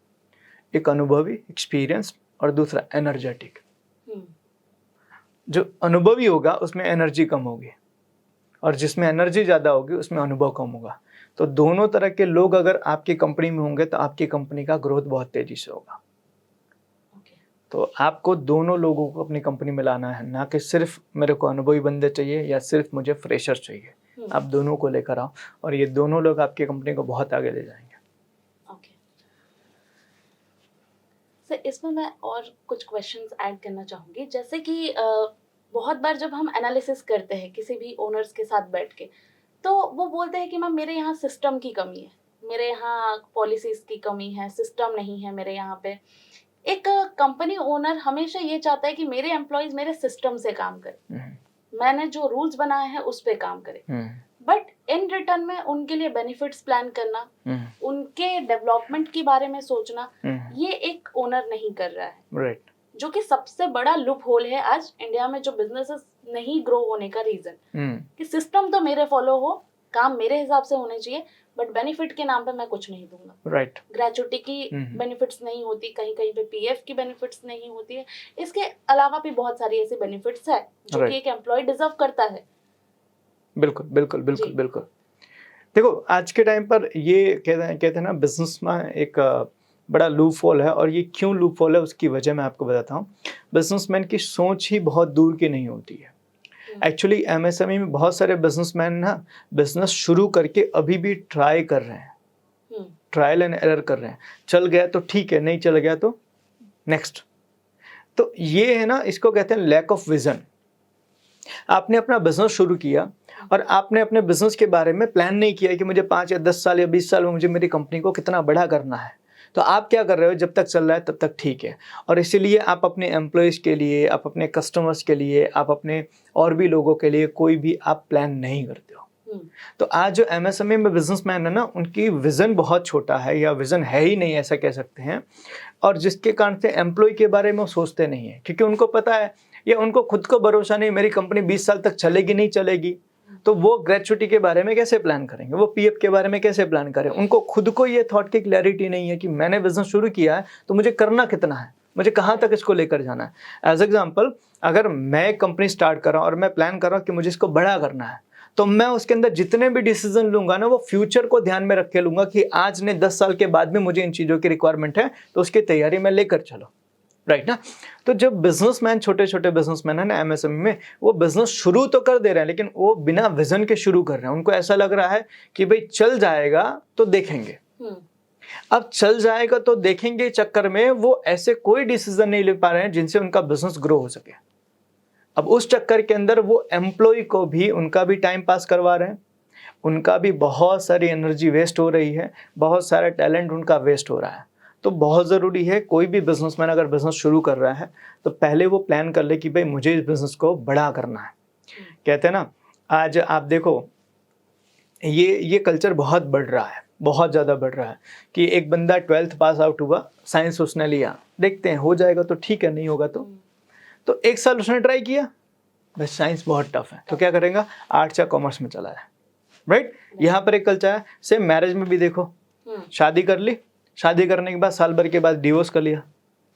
एक अनुभवी, एक्सपीरियंस, और दूसरा एनर्जेटिक। जो अनुभवी होगा उसमें एनर्जी कम होगी, और जिसमें एनर्जी ज़्यादा होगी उसमें अनुभव कम होगा। तो दोनों तरह के लोग अगर आपकी कंपनी में होंगे, तो आपकी कंपनी का ग्रोथ बहुत तेज़ी से होगा। तो आपको दोनों लोगों को अपनी कंपनी में लाना है, ना कि सिर्फ मेरे को अनुभवी बंदे चाहिए या सिर्फ मुझे फ्रेशर चाहिए। आप दोनों को लेकर आओ और ये दोनों लोग आपकी कंपनी को बहुत आगे ले जाएंगे। ओके सर, इसमें मैं और कुछ क्वेश्चंस ऐड करना चाहूँगी। जैसे कि बहुत बार जब हम एनालिसिस करते हैं किसी भी ओनर्स के साथ बैठ के, तो वो बोलते हैं कि मैम मेरे यहाँ सिस्टम की कमी है, मेरे यहाँ पॉलिसीज़ की कमी है, सिस्टम नहीं है मेरे यहाँ पे। एक कंपनी ओनर हमेशा ये चाहता है कि मेरे एम्प्लॉयज़ मेरे सिस्टम से काम करें, मैंने जो रूल्स बनाए हैं उस पे काम करें, बट इन रिटर्न में उनके लिए बेनिफिट्स प्लान करना, उनके डेवलपमेंट के बारे में सोचना, ये एक ओनर नहीं कर रहा है। राइट। जो कि सबसे बड़ा लूप होल है आज इंडिया में, जो बिजनेसेस नहीं ग्रो होने का रीजन, कि सिस्टम तो मेरे फॉलो हो, काम मेरे हिसाब से होने चाहिए, बट बेनिफिट के नाम पे मैं कुछ नहीं दूंगा। राइट। ग्रेचुटी की बेनिफिट्स नहीं होती, कहीं कहीं पे पीएफ की बेनिफिट्स नहीं होती है, इसके अलावा भी बहुत सारी ऐसी बेनिफिट्स है जो कि एक एम्प्लॉय डिजर्व करता है। बिल्कुल बिल्कुल बिल्कुल बिल्कुल। देखो आज के टाइम पर ये कहते हैं ना, बिजनेस में एक बड़ा लूप होल है, और ये क्यों लूप होल है उसकी वजह मैं आपको बताता हूँ। बिजनेसमैन की सोच ही बहुत दूर की नहीं होती है। एक्चुअली एमएसएमई में बहुत सारे बिजनेसमैन ना बिजनेस शुरू करके अभी भी ट्राई कर रहे हैं, ट्रायल एंड एरर कर रहे हैं। चल गया तो ठीक है, नहीं चल गया तो नेक्स्ट। तो ये है ना, इसको कहते हैं लैक ऑफ विजन। आपने अपना बिजनेस शुरू किया और आपने अपने बिजनेस के बारे में प्लान नहीं किया कि मुझे 5 या 10 साल या 20 साल में मुझे मेरी कंपनी को कितना बड़ा करना है। तो आप क्या कर रहे हो, जब तक चल रहा है तब तक ठीक है, और इसीलिए आप अपने एम्प्लॉयज़ के लिए, आप अपने कस्टमर्स के लिए, आप अपने और भी लोगों के लिए कोई भी आप प्लान नहीं करते हो। तो आज जो एमएसएमई में बिजनेसमैन है ना, उनकी विज़न बहुत छोटा है, या विज़न है ही नहीं ऐसा कह सकते हैं, और जिसके कारण से एम्प्लॉय के बारे में वो सोचते नहीं है, क्योंकि उनको पता है या उनको खुद को भरोसा नहीं, मेरी कंपनी 20 साल तक चलेगी नहीं चलेगी, तो वो ग्रेचुटी के बारे में कैसे प्लान करेंगे, वो पीएफ के बारे में कैसे प्लान करें। उनको खुद को ये थॉट की क्लैरिटी नहीं है कि मैंने बिजनेस शुरू किया है तो मुझे करना कितना है, मुझे कहाँ तक इसको लेकर जाना है। एज एग्जाम्पल, अगर मैं कंपनी स्टार्ट कर रहा हूँ और मैं प्लान कर रहा हूँ कि मुझे इसको बड़ा करना है, तो मैं उसके अंदर जितने भी डिसीजन लूंगा ना, वो फ्यूचर को ध्यान में रख के लूंगा कि आज ने 10 साल के बाद भी मुझे इन चीज़ों की रिक्वायरमेंट है, तो उसकी तैयारी में लेकर चलो। राइट ना। तो जब बिजनेसमैन, छोटे छोटे बिजनेसमैन है ना एमएसएमई में, वो बिजनेस शुरू तो कर दे रहे हैं, लेकिन वो बिना विजन के शुरू कर रहे हैं। उनको ऐसा लग रहा है कि भाई चल जाएगा तो देखेंगे। अब चल जाएगा तो देखेंगे चक्कर में वो ऐसे कोई डिसीजन नहीं ले पा रहे हैं जिनसे उनका बिजनेस ग्रो हो सके। अब उस चक्कर के अंदर वो एम्प्लॉय को भी, उनका भी टाइम पास करवा रहे हैं, उनका भी बहुत सारी एनर्जी वेस्ट हो रही है, बहुत सारा टैलेंट उनका वेस्ट हो रहा है। तो बहुत ज़रूरी है, कोई भी बिजनेसमैन अगर बिजनेस शुरू कर रहा है तो पहले वो प्लान कर ले कि भाई मुझे इस बिजनेस को बड़ा करना है। कहते हैं ना, आज आप देखो ये कल्चर बहुत बढ़ रहा है, बहुत ज़्यादा बढ़ रहा है, कि एक बंदा 12th पास आउट हुआ, साइंस उसने लिया, देखते हैं हो जाएगा तो ठीक है, नहीं होगा तो 1 साल उसने ट्राई किया, बस साइंस बहुत टफ है, तो क्या करेगा, आर्ट्स या कॉमर्स में चला जाए। राइट। यहाँ पर एक कल्चर है। सेम मैरिज में भी देखो, शादी कर ली, शादी करने के बाद साल भर के बाद डिवोर्स कर लिया।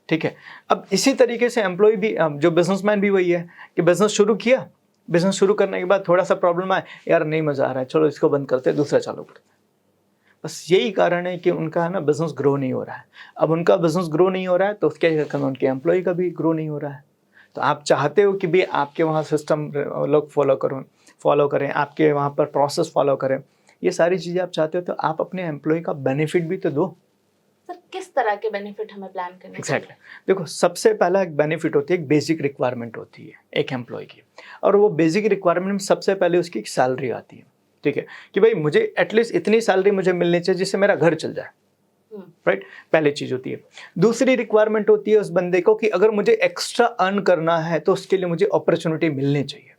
ठीक है। अब इसी तरीके से एम्प्लॉय भी, जो बिजनेसमैन भी वही है कि बिजनेस शुरू किया, बिजनेस शुरू करने के बाद थोड़ा सा प्रॉब्लम आया, यार नहीं मजा आ रहा है, चलो इसको बंद करते हैं, दूसरा चालू करते हैं। बस यही कारण है कि उनका है ना बिजनेस ग्रो नहीं हो रहा है। अब उनका बिजनेस ग्रो नहीं हो रहा है तो उसके चक्कर में उनके एम्प्लॉय का भी ग्रो नहीं हो रहा है। तो आप चाहते हो कि भी आपके वहाँ सिस्टम लोग फॉलो करें, आपके वहाँ पर प्रोसेस फॉलो करें, ये सारी चीज़ें आप चाहते हो, तो आप अपने एम्प्लॉय का बेनिफिट भी तो दो। सर, किस तरह के बेनिफिट हमें प्लान करने एग्जैक्टली। देखो, सबसे पहला एक बेनिफिट होती है, एक बेसिक रिक्वायरमेंट होती है एक एम्प्लॉय की, और वो बेसिक रिक्वायरमेंट में सबसे पहले उसकी एक सैलरी आती है। ठीक है, कि भाई मुझे एटलीस्ट इतनी सैलरी मुझे मिलनी चाहिए जिससे मेरा घर चल जाए। राइट, पहली चीज होती है। दूसरी रिक्वायरमेंट होती है उस बंदे को कि अगर मुझे एक्स्ट्रा अर्न करना है तो उसके लिए मुझे अपॉर्चुनिटी मिलनी चाहिए।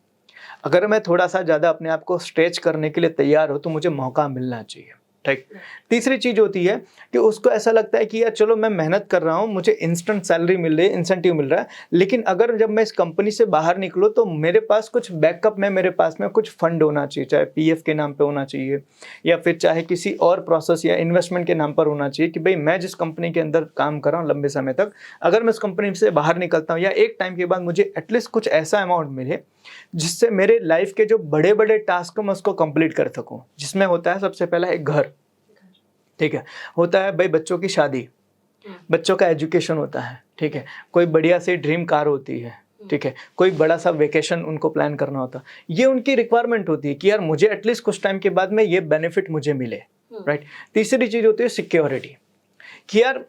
अगर मैं थोड़ा सा ज़्यादा अपने आप को स्ट्रेच करने के लिए तैयार हो तो मुझे मौका मिलना चाहिए। ठीक। तीसरी चीज होती है कि उसको ऐसा लगता है कि यार चलो मैं मेहनत कर रहा हूँ, मुझे इंस्टेंट सैलरी मिल रही है, इंसेंटिव मिल रहा है, लेकिन अगर जब मैं इस कंपनी से बाहर निकलूँ तो मेरे पास कुछ बैकअप में, मेरे पास में कुछ फंड होना चाहिए, चाहे पीएफ के नाम पे होना चाहिए या फिर चाहे किसी और प्रोसेस या इन्वेस्टमेंट के नाम पर होना चाहिए, कि भाई मैं जिस कंपनी के अंदर काम कर रहा हूँ लंबे समय तक, अगर मैं इस कंपनी से बाहर निकलता हूँ या एक टाइम के बाद मुझे एटलीस्ट कुछ ऐसा अमाउंट मिले जिससे मेरे लाइफ के जो बड़े बड़े टास्क मैं उसको कंप्लीट कर सकूँ। जिसमें होता है सबसे पहला एक घर, ठीक है, होता है भाई बच्चों की शादी, बच्चों का एजुकेशन होता है, ठीक है, कोई बढ़िया सी ड्रीम कार होती है, ठीक है, कोई बड़ा सा वेकेशन उनको प्लान करना होता, ये उनकी रिक्वायरमेंट होती है कि यार मुझे एटलीस्ट कुछ टाइम के बाद में ये बेनिफिट मुझे मिले, राइट। तीसरी चीज होती है सिक्योरिटी, कि यार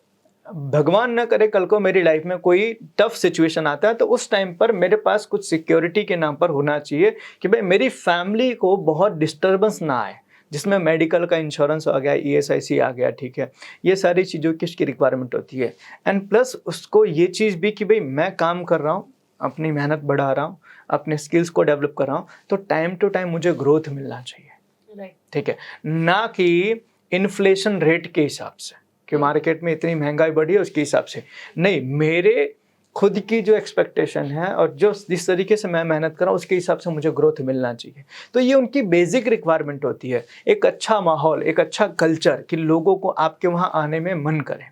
भगवान न करे कल को मेरी लाइफ में कोई टफ सिचुएशन आता है तो उस टाइम पर मेरे पास कुछ सिक्योरिटी के नाम पर होना चाहिए कि भाई मेरी फैमिली को बहुत डिस्टर्बेंस ना आए, जिसमें मेडिकल का इंश्योरेंस आ गया, ESIC आ गया, ठीक है, ये सारी चीज़ों की उसकी रिक्वायरमेंट होती है। एंड प्लस उसको ये चीज़ भी कि भाई मैं काम कर रहा हूँ, अपनी मेहनत बढ़ा रहा हूँ, अपने स्किल्स को डेवलप कर रहा हूँ, तो टाइम टू टाइम मुझे ग्रोथ मिलना चाहिए, ठीक है, ना कि इन्फ्लेशन रेट के हिसाब से कि मार्केट में इतनी महंगाई बढ़ी है उसके हिसाब से नहीं, मेरे खुद की जो एक्सपेक्टेशन है और जो जिस तरीके से मैं मेहनत कर रहा हूँ उसके हिसाब से मुझे ग्रोथ मिलना चाहिए। तो ये उनकी बेसिक रिक्वायरमेंट होती है, एक अच्छा माहौल, एक अच्छा कल्चर कि लोगों को आपके वहाँ आने में मन करे,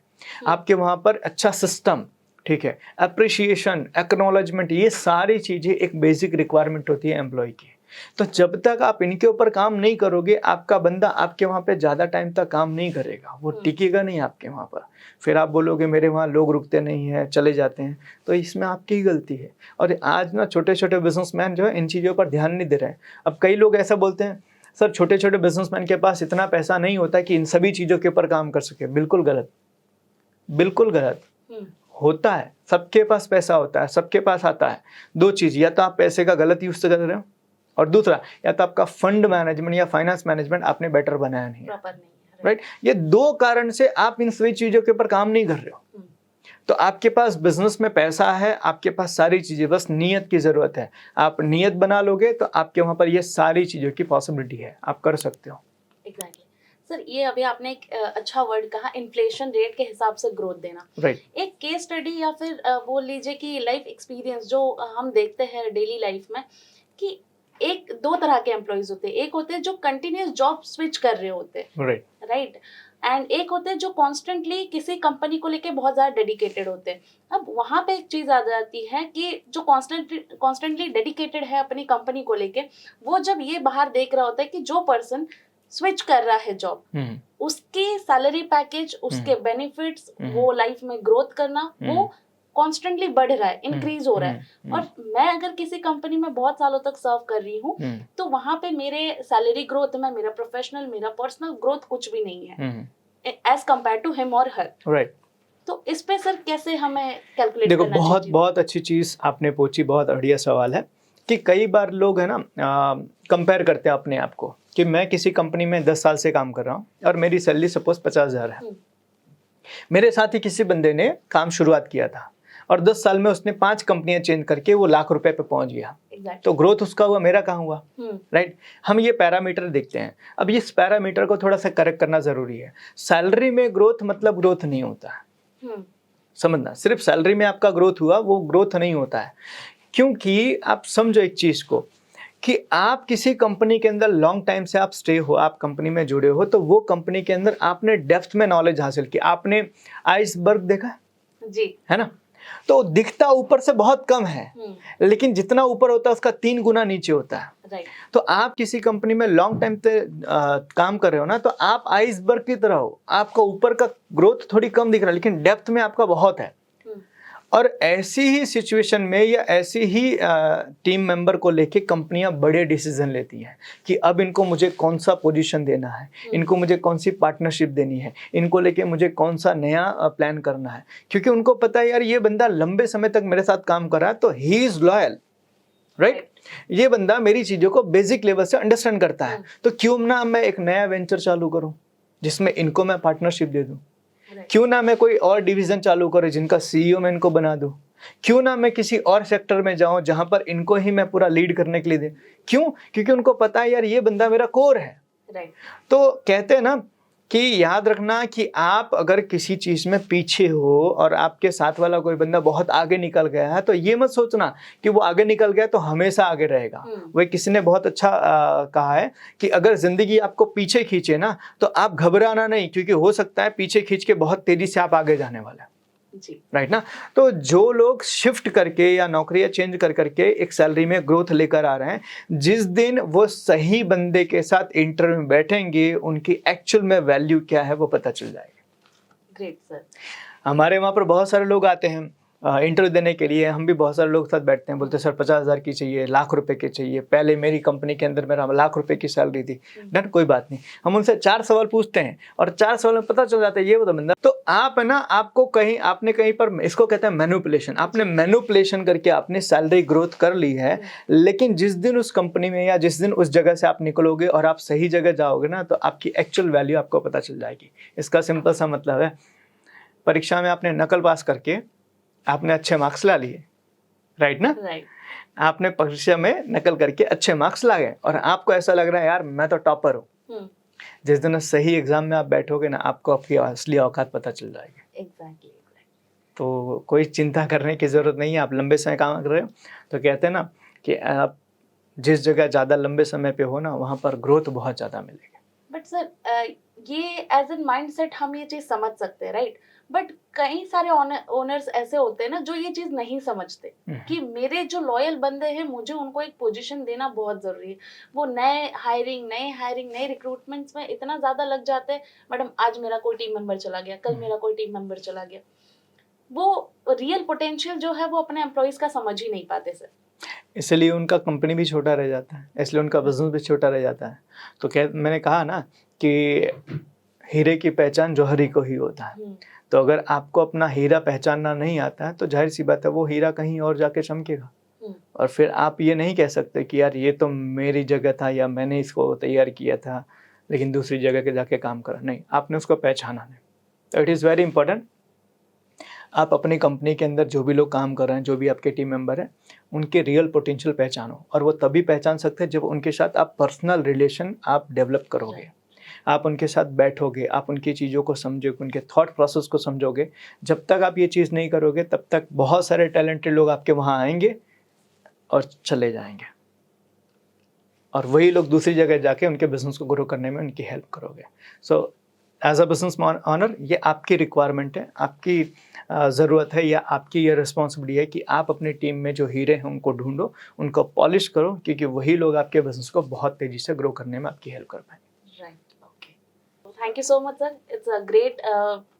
आपके वहाँ पर अच्छा सिस्टम, ठीक है, अप्रिशिएशन, एक्नॉलेजमेंट, ये सारी चीज़ें एक बेसिक रिक्वायरमेंट होती है एम्प्लॉय की। तो जब तक आप इनके ऊपर काम नहीं करोगे, आपका बंदा आपके वहाँ पे ज़्यादा टाइम तक काम नहीं करेगा, वो टिकेगा नहीं आपके वहाँ पर। फिर आप बोलोगे मेरे वहाँ लोग रुकते नहीं हैं, चले जाते हैं, तो इसमें आपकी ही गलती है। और आज ना छोटे छोटे बिजनेसमैन जो है इन चीज़ों पर ध्यान नहीं दे रहे हैं। अब कई लोग ऐसा बोलते हैं सर छोटे छोटे बिजनेसमैन के पास इतना पैसा नहीं होता कि इन सभी चीज़ों के ऊपर काम कर सके। बिल्कुल गलत, बिल्कुल गलत। होता है, सबके पास पैसा होता है, सबके पास आता है। दो चीज़, या तो आप पैसे का गलत यूज कर रहे हो, और दूसरा या तो आपका फंड मैनेजमेंट या फाइनेंस मैनेजमेंट आपने बेटर बनाया नहीं है, राइट। ये दो कारण से आप इन सभी चीज़ों के ऊपर काम नहीं कर रहे हो। तो आपके पास बिजनेस में पैसा है, आपके पास सारी चीज़ें, बस नीयत की ज़रूरत है। आप नीयत बना लोगे तो आपके वहाँ पर ये सारी चीज़ों की पॉसिबिलिटी है, आप कर सकते हो। एग्जैक्टली सर, ये अभी आपने एक अच्छा वर्ड कहा, इन्फ्लेशन रेट के हिसाब से ग्रोथ देना, राइट। एक केस स्टडी या फिर बोल लीजिए कि लाइफ एक्सपीरियंस जो हम देखते हैं डेली लाइफ में, कि एक दो तरह के एम्प्लॉइज होते हैं। एक होते हैं जो कंटिन्यूस जॉब स्विच कर रहे होते हैं, राइट, एंड एक होते हैं जो कॉन्स्टेंटली किसी कंपनी को लेके बहुत ज़्यादा डेडिकेटेड होते हैं। अब वहाँ पे एक चीज़ आ जाती है कि जो कॉन्स्टेंटली डेडिकेटेड है अपनी कंपनी को लेके, वो जब ये बाहर देख रहा होता है कि जो पर्सन स्विच कर रहा है जॉब, उसके सैलरी पैकेज, उसके बेनिफिट्स, वो लाइफ में ग्रोथ करना, वो कॉन्स्टेंटली बढ़ रहा है, इंक्रीज हो रहा है। और मैं अगर किसी कंपनी में बहुत सालों तक सर्व कर रही हूँ तो वहां पे मेरे सैलरी ग्रोथ में मेरा प्रोफेशनल, मेरा पर्सनल ग्रोथ कुछ भी नहीं है एज कम्पेयर टू हिम और हर, राइट। तो इस पे सर कैसे हमें कैलकुलेट देखो, करना बहुत चाहिए? बहुत अच्छी चीज़ आपने पूछी, बहुत बढ़िया सवाल है कि कई बार लोग है ना कंपेयर करते हैं अपने आप को कि मैं किसी कंपनी में 10 साल से काम कर रहा हूँ और मेरी सैलरी सपोज 50,000 है। मेरे साथ ही किसी बंदे ने काम शुरुआत किया था और 10 साल में उसने 5 कंपनियां चेंज करके वो लाख रुपए पे पहुंच गया। तो ग्रोथ उसका हुआ, मेरा कहाँ हुआ, राइट। हम ये पैरामीटर देखते हैं। अब इस पैरामीटर को थोड़ा सा करेक्ट करना जरूरी है। सैलरी में ग्रोथ मतलब ग्रोथ नहीं होता है, समझना। सिर्फ सैलरी में आपका ग्रोथ हुआ वो ग्रोथ नहीं होता है, क्योंकि आप समझो एक चीज को कि आप किसी कंपनी के अंदर लॉन्ग टाइम से आप स्टे हो, आप कंपनी में जुड़े हो, तो वो कंपनी के अंदर आपने डेप्थ में नॉलेज हासिल की। आपने आइसबर्ग देखा जी, है ना, तो दिखता ऊपर से बहुत कम है, लेकिन जितना ऊपर होता है उसका 3 गुना नीचे होता है। तो आप किसी कंपनी में लॉन्ग टाइम से काम कर रहे हो ना, तो आप आइसबर्ग की तरह हो। आपका ऊपर का ग्रोथ थोड़ी कम दिख रहा है लेकिन डेप्थ में आपका बहुत है। और ऐसी ही सिचुएशन में या ऐसी ही टीम मेंबर को लेके कंपनियां बड़े डिसीजन लेती हैं कि अब इनको मुझे कौन सा पोजीशन देना है, इनको मुझे कौन सी पार्टनरशिप देनी है, इनको लेके मुझे कौन सा नया प्लान करना है, क्योंकि उनको पता है यार ये बंदा लंबे समय तक मेरे साथ काम कर रहा है तो ही इज लॉयल, राइट। ये बंदा मेरी चीज़ों को बेसिक लेवल से अंडरस्टैंड करता है, तो क्यों ना मैं एक नया वेंचर चालू करूँ जिसमें इनको मैं पार्टनरशिप दे दूँ। क्यों ना मैं कोई और डिवीजन चालू करूं जिनका CEO मैं इनको बना दूं। क्यों ना मैं किसी और सेक्टर में जाऊं जहां पर इनको ही मैं पूरा लीड करने के लिए दे। क्यों? क्योंकि उनको पता है यार ये बंदा मेरा कोर है, राइट। तो कहते हैं ना कि याद रखना कि आप अगर किसी चीज में पीछे हो और आपके साथ वाला कोई बंदा बहुत आगे निकल गया है, तो ये मत सोचना कि वो आगे निकल गया तो हमेशा आगे रहेगा। वही किसी ने बहुत अच्छा कहा है कि अगर जिंदगी आपको पीछे खींचे ना तो आप घबराना नहीं, क्योंकि हो सकता है पीछे खींच के बहुत तेजी से आप आगे जाने वाले जी, राइट ना। तो जो लोग शिफ्ट करके या नौकरियां चेंज कर करके एक सैलरी में ग्रोथ लेकर आ रहे हैं, जिस दिन वो सही बंदे के साथ इंटरव्यू में बैठेंगे उनकी एक्चुअल में वैल्यू क्या है वो पता चल जाएगा। Great sir. हमारे वहाँ पर बहुत सारे लोग आते हैं, इंटरव्यू देने के लिए हम भी बहुत सारे लोग साथ बैठते हैं, बोलते हैं सर 50,000 की चाहिए, लाख रुपए की चाहिए, पहले मेरी कंपनी के अंदर मेरा लाख रुपए की सैलरी थी। डन, कोई बात नहीं, हम उनसे 4 सवाल पूछते हैं और 4 सवाल में पता चल जाता है ये वो तो बंदा। तो आप है ना, आपको कहीं आपने कहीं पर, इसको कहते हैं मैनिपुलेशन, आपने मैनिपुलेशन करके आपने सैलरी ग्रोथ कर ली है, लेकिन जिस दिन उस कंपनी में या जिस दिन उस जगह से आप निकलोगे और आप सही जगह जाओगे ना, तो आपकी एक्चुअल वैल्यू आपको पता चल जाएगी। इसका सिंपल सा मतलब है, परीक्षा में आपने नकल पास करके आपने अच्छे मार्क्स ला लिए, राइट ना? राइट। आपने परीक्षा में नकल करके अच्छे मार्क्स ला गए और आपको ऐसा लग रहा है यार मैं तो टॉपर हूँ। जिस दिन सही एग्जाम में आप बैठोगे ना, आपको आपकी असली औकात पता चल जाएगी। एग्जैक्टली। तो कोई चिंता करने की ज़रूरत नहीं है। आप लंबे समय काम कर रहे हो तो कहते हैं ना कि आप जिस जगह ज़्यादा लंबे समय पे हो ना, वहाँ पर ग्रोथ बहुत ज़्यादा मिलेगी। बट सर ये एज एन माइंडसेट हम ये चीज समझ सकते हैं, राइट? बट कई सारे ओनर्स ऐसे होते हैं ना जो ये चीज नहीं समझते कि मेरे जो लॉयल बंदे हैं मुझे उनको एक पोजीशन देना बहुत जरूरी है। वो नए हायरिंग नए रिक्रूटमेंट्स में इतना ज्यादा लग जाते हैं, मैडम आज मेरा कोई टीम मेंबर चला गया, कल मेरा कोई टीम मेंबर चला गया। वो रियल पोटेंशियल जो है वो अपने एम्प्लॉइज का समझ ही नहीं पाते सर। इसलिए उनका कंपनी भी छोटा रह जाता है, इसलिए उनका बिजनेस भी छोटा रह जाता है। तो मैंने कहा ना कि हीरे की पहचान जौहरी को ही होता है। तो अगर आपको अपना हीरा पहचानना नहीं आता है तो जाहिर सी बात है वो हीरा कहीं और जाके चमकेगा, और फिर आप ये नहीं कह सकते कि यार ये तो मेरी जगह था या मैंने इसको तैयार किया था लेकिन दूसरी जगह के जाके काम करा। नहीं, आपने उसको पहचाना नहीं। तो इट इज़ वेरी इंपॉर्टेंट, आप अपनी कंपनी के अंदर जो भी लोग काम कर रहे हैं, जो भी आपके टीम मेंबर हैं, उनके रियल पोटेंशियल पहचानो। और वो तभी पहचान सकते हैं जब उनके साथ आप पर्सनल रिलेशन आप डेवलप करोगे, आप उनके साथ बैठोगे, आप उनकी चीज़ों को समझोगे, उनके थॉट प्रोसेस को समझोगे। जब तक आप ये चीज़ नहीं करोगे तब तक बहुत सारे टैलेंटेड लोग आपके वहाँ आएंगे और चले जाएंगे, और वही लोग दूसरी जगह जाके उनके बिजनेस को ग्रो करने में उनकी हेल्प करोगे। So as a business owner ये आपकी रिक्वायरमेंट है, आपकी ज़रूरत है, या आपकी ये रिस्पॉन्सिबिलिटी है कि आप अपनी टीम में जो हीरे हैं उनको ढूंढो, उनको पॉलिश करो, क्योंकि वही लोग आपके बिजनेस को बहुत तेज़ी से ग्रो करने में आपकी हेल्प कर पाएंगे। Right, okay, thank you so much sir, it's a great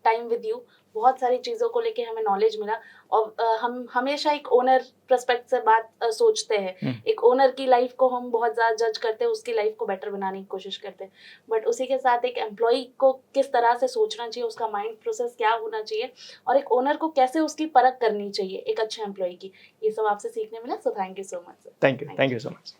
time with you. बहुत सारी चीज़ों को लेके हमें नॉलेज मिला, और हम हमेशा एक ओनर पर्सपेक्ट से बात सोचते हैं। एक ओनर की लाइफ को हम बहुत ज़्यादा जज करते हैं, उसकी लाइफ को बेटर बनाने की कोशिश करते हैं, बट उसी के साथ एक एम्प्लॉई को किस तरह से सोचना चाहिए, उसका माइंड प्रोसेस क्या होना चाहिए, और एक ओनर को कैसे उसकी परख करनी चाहिए एक अच्छे एम्प्लॉई की, ये सब आपसे सीखने मिला। So thank you so much sir. Thank you so much.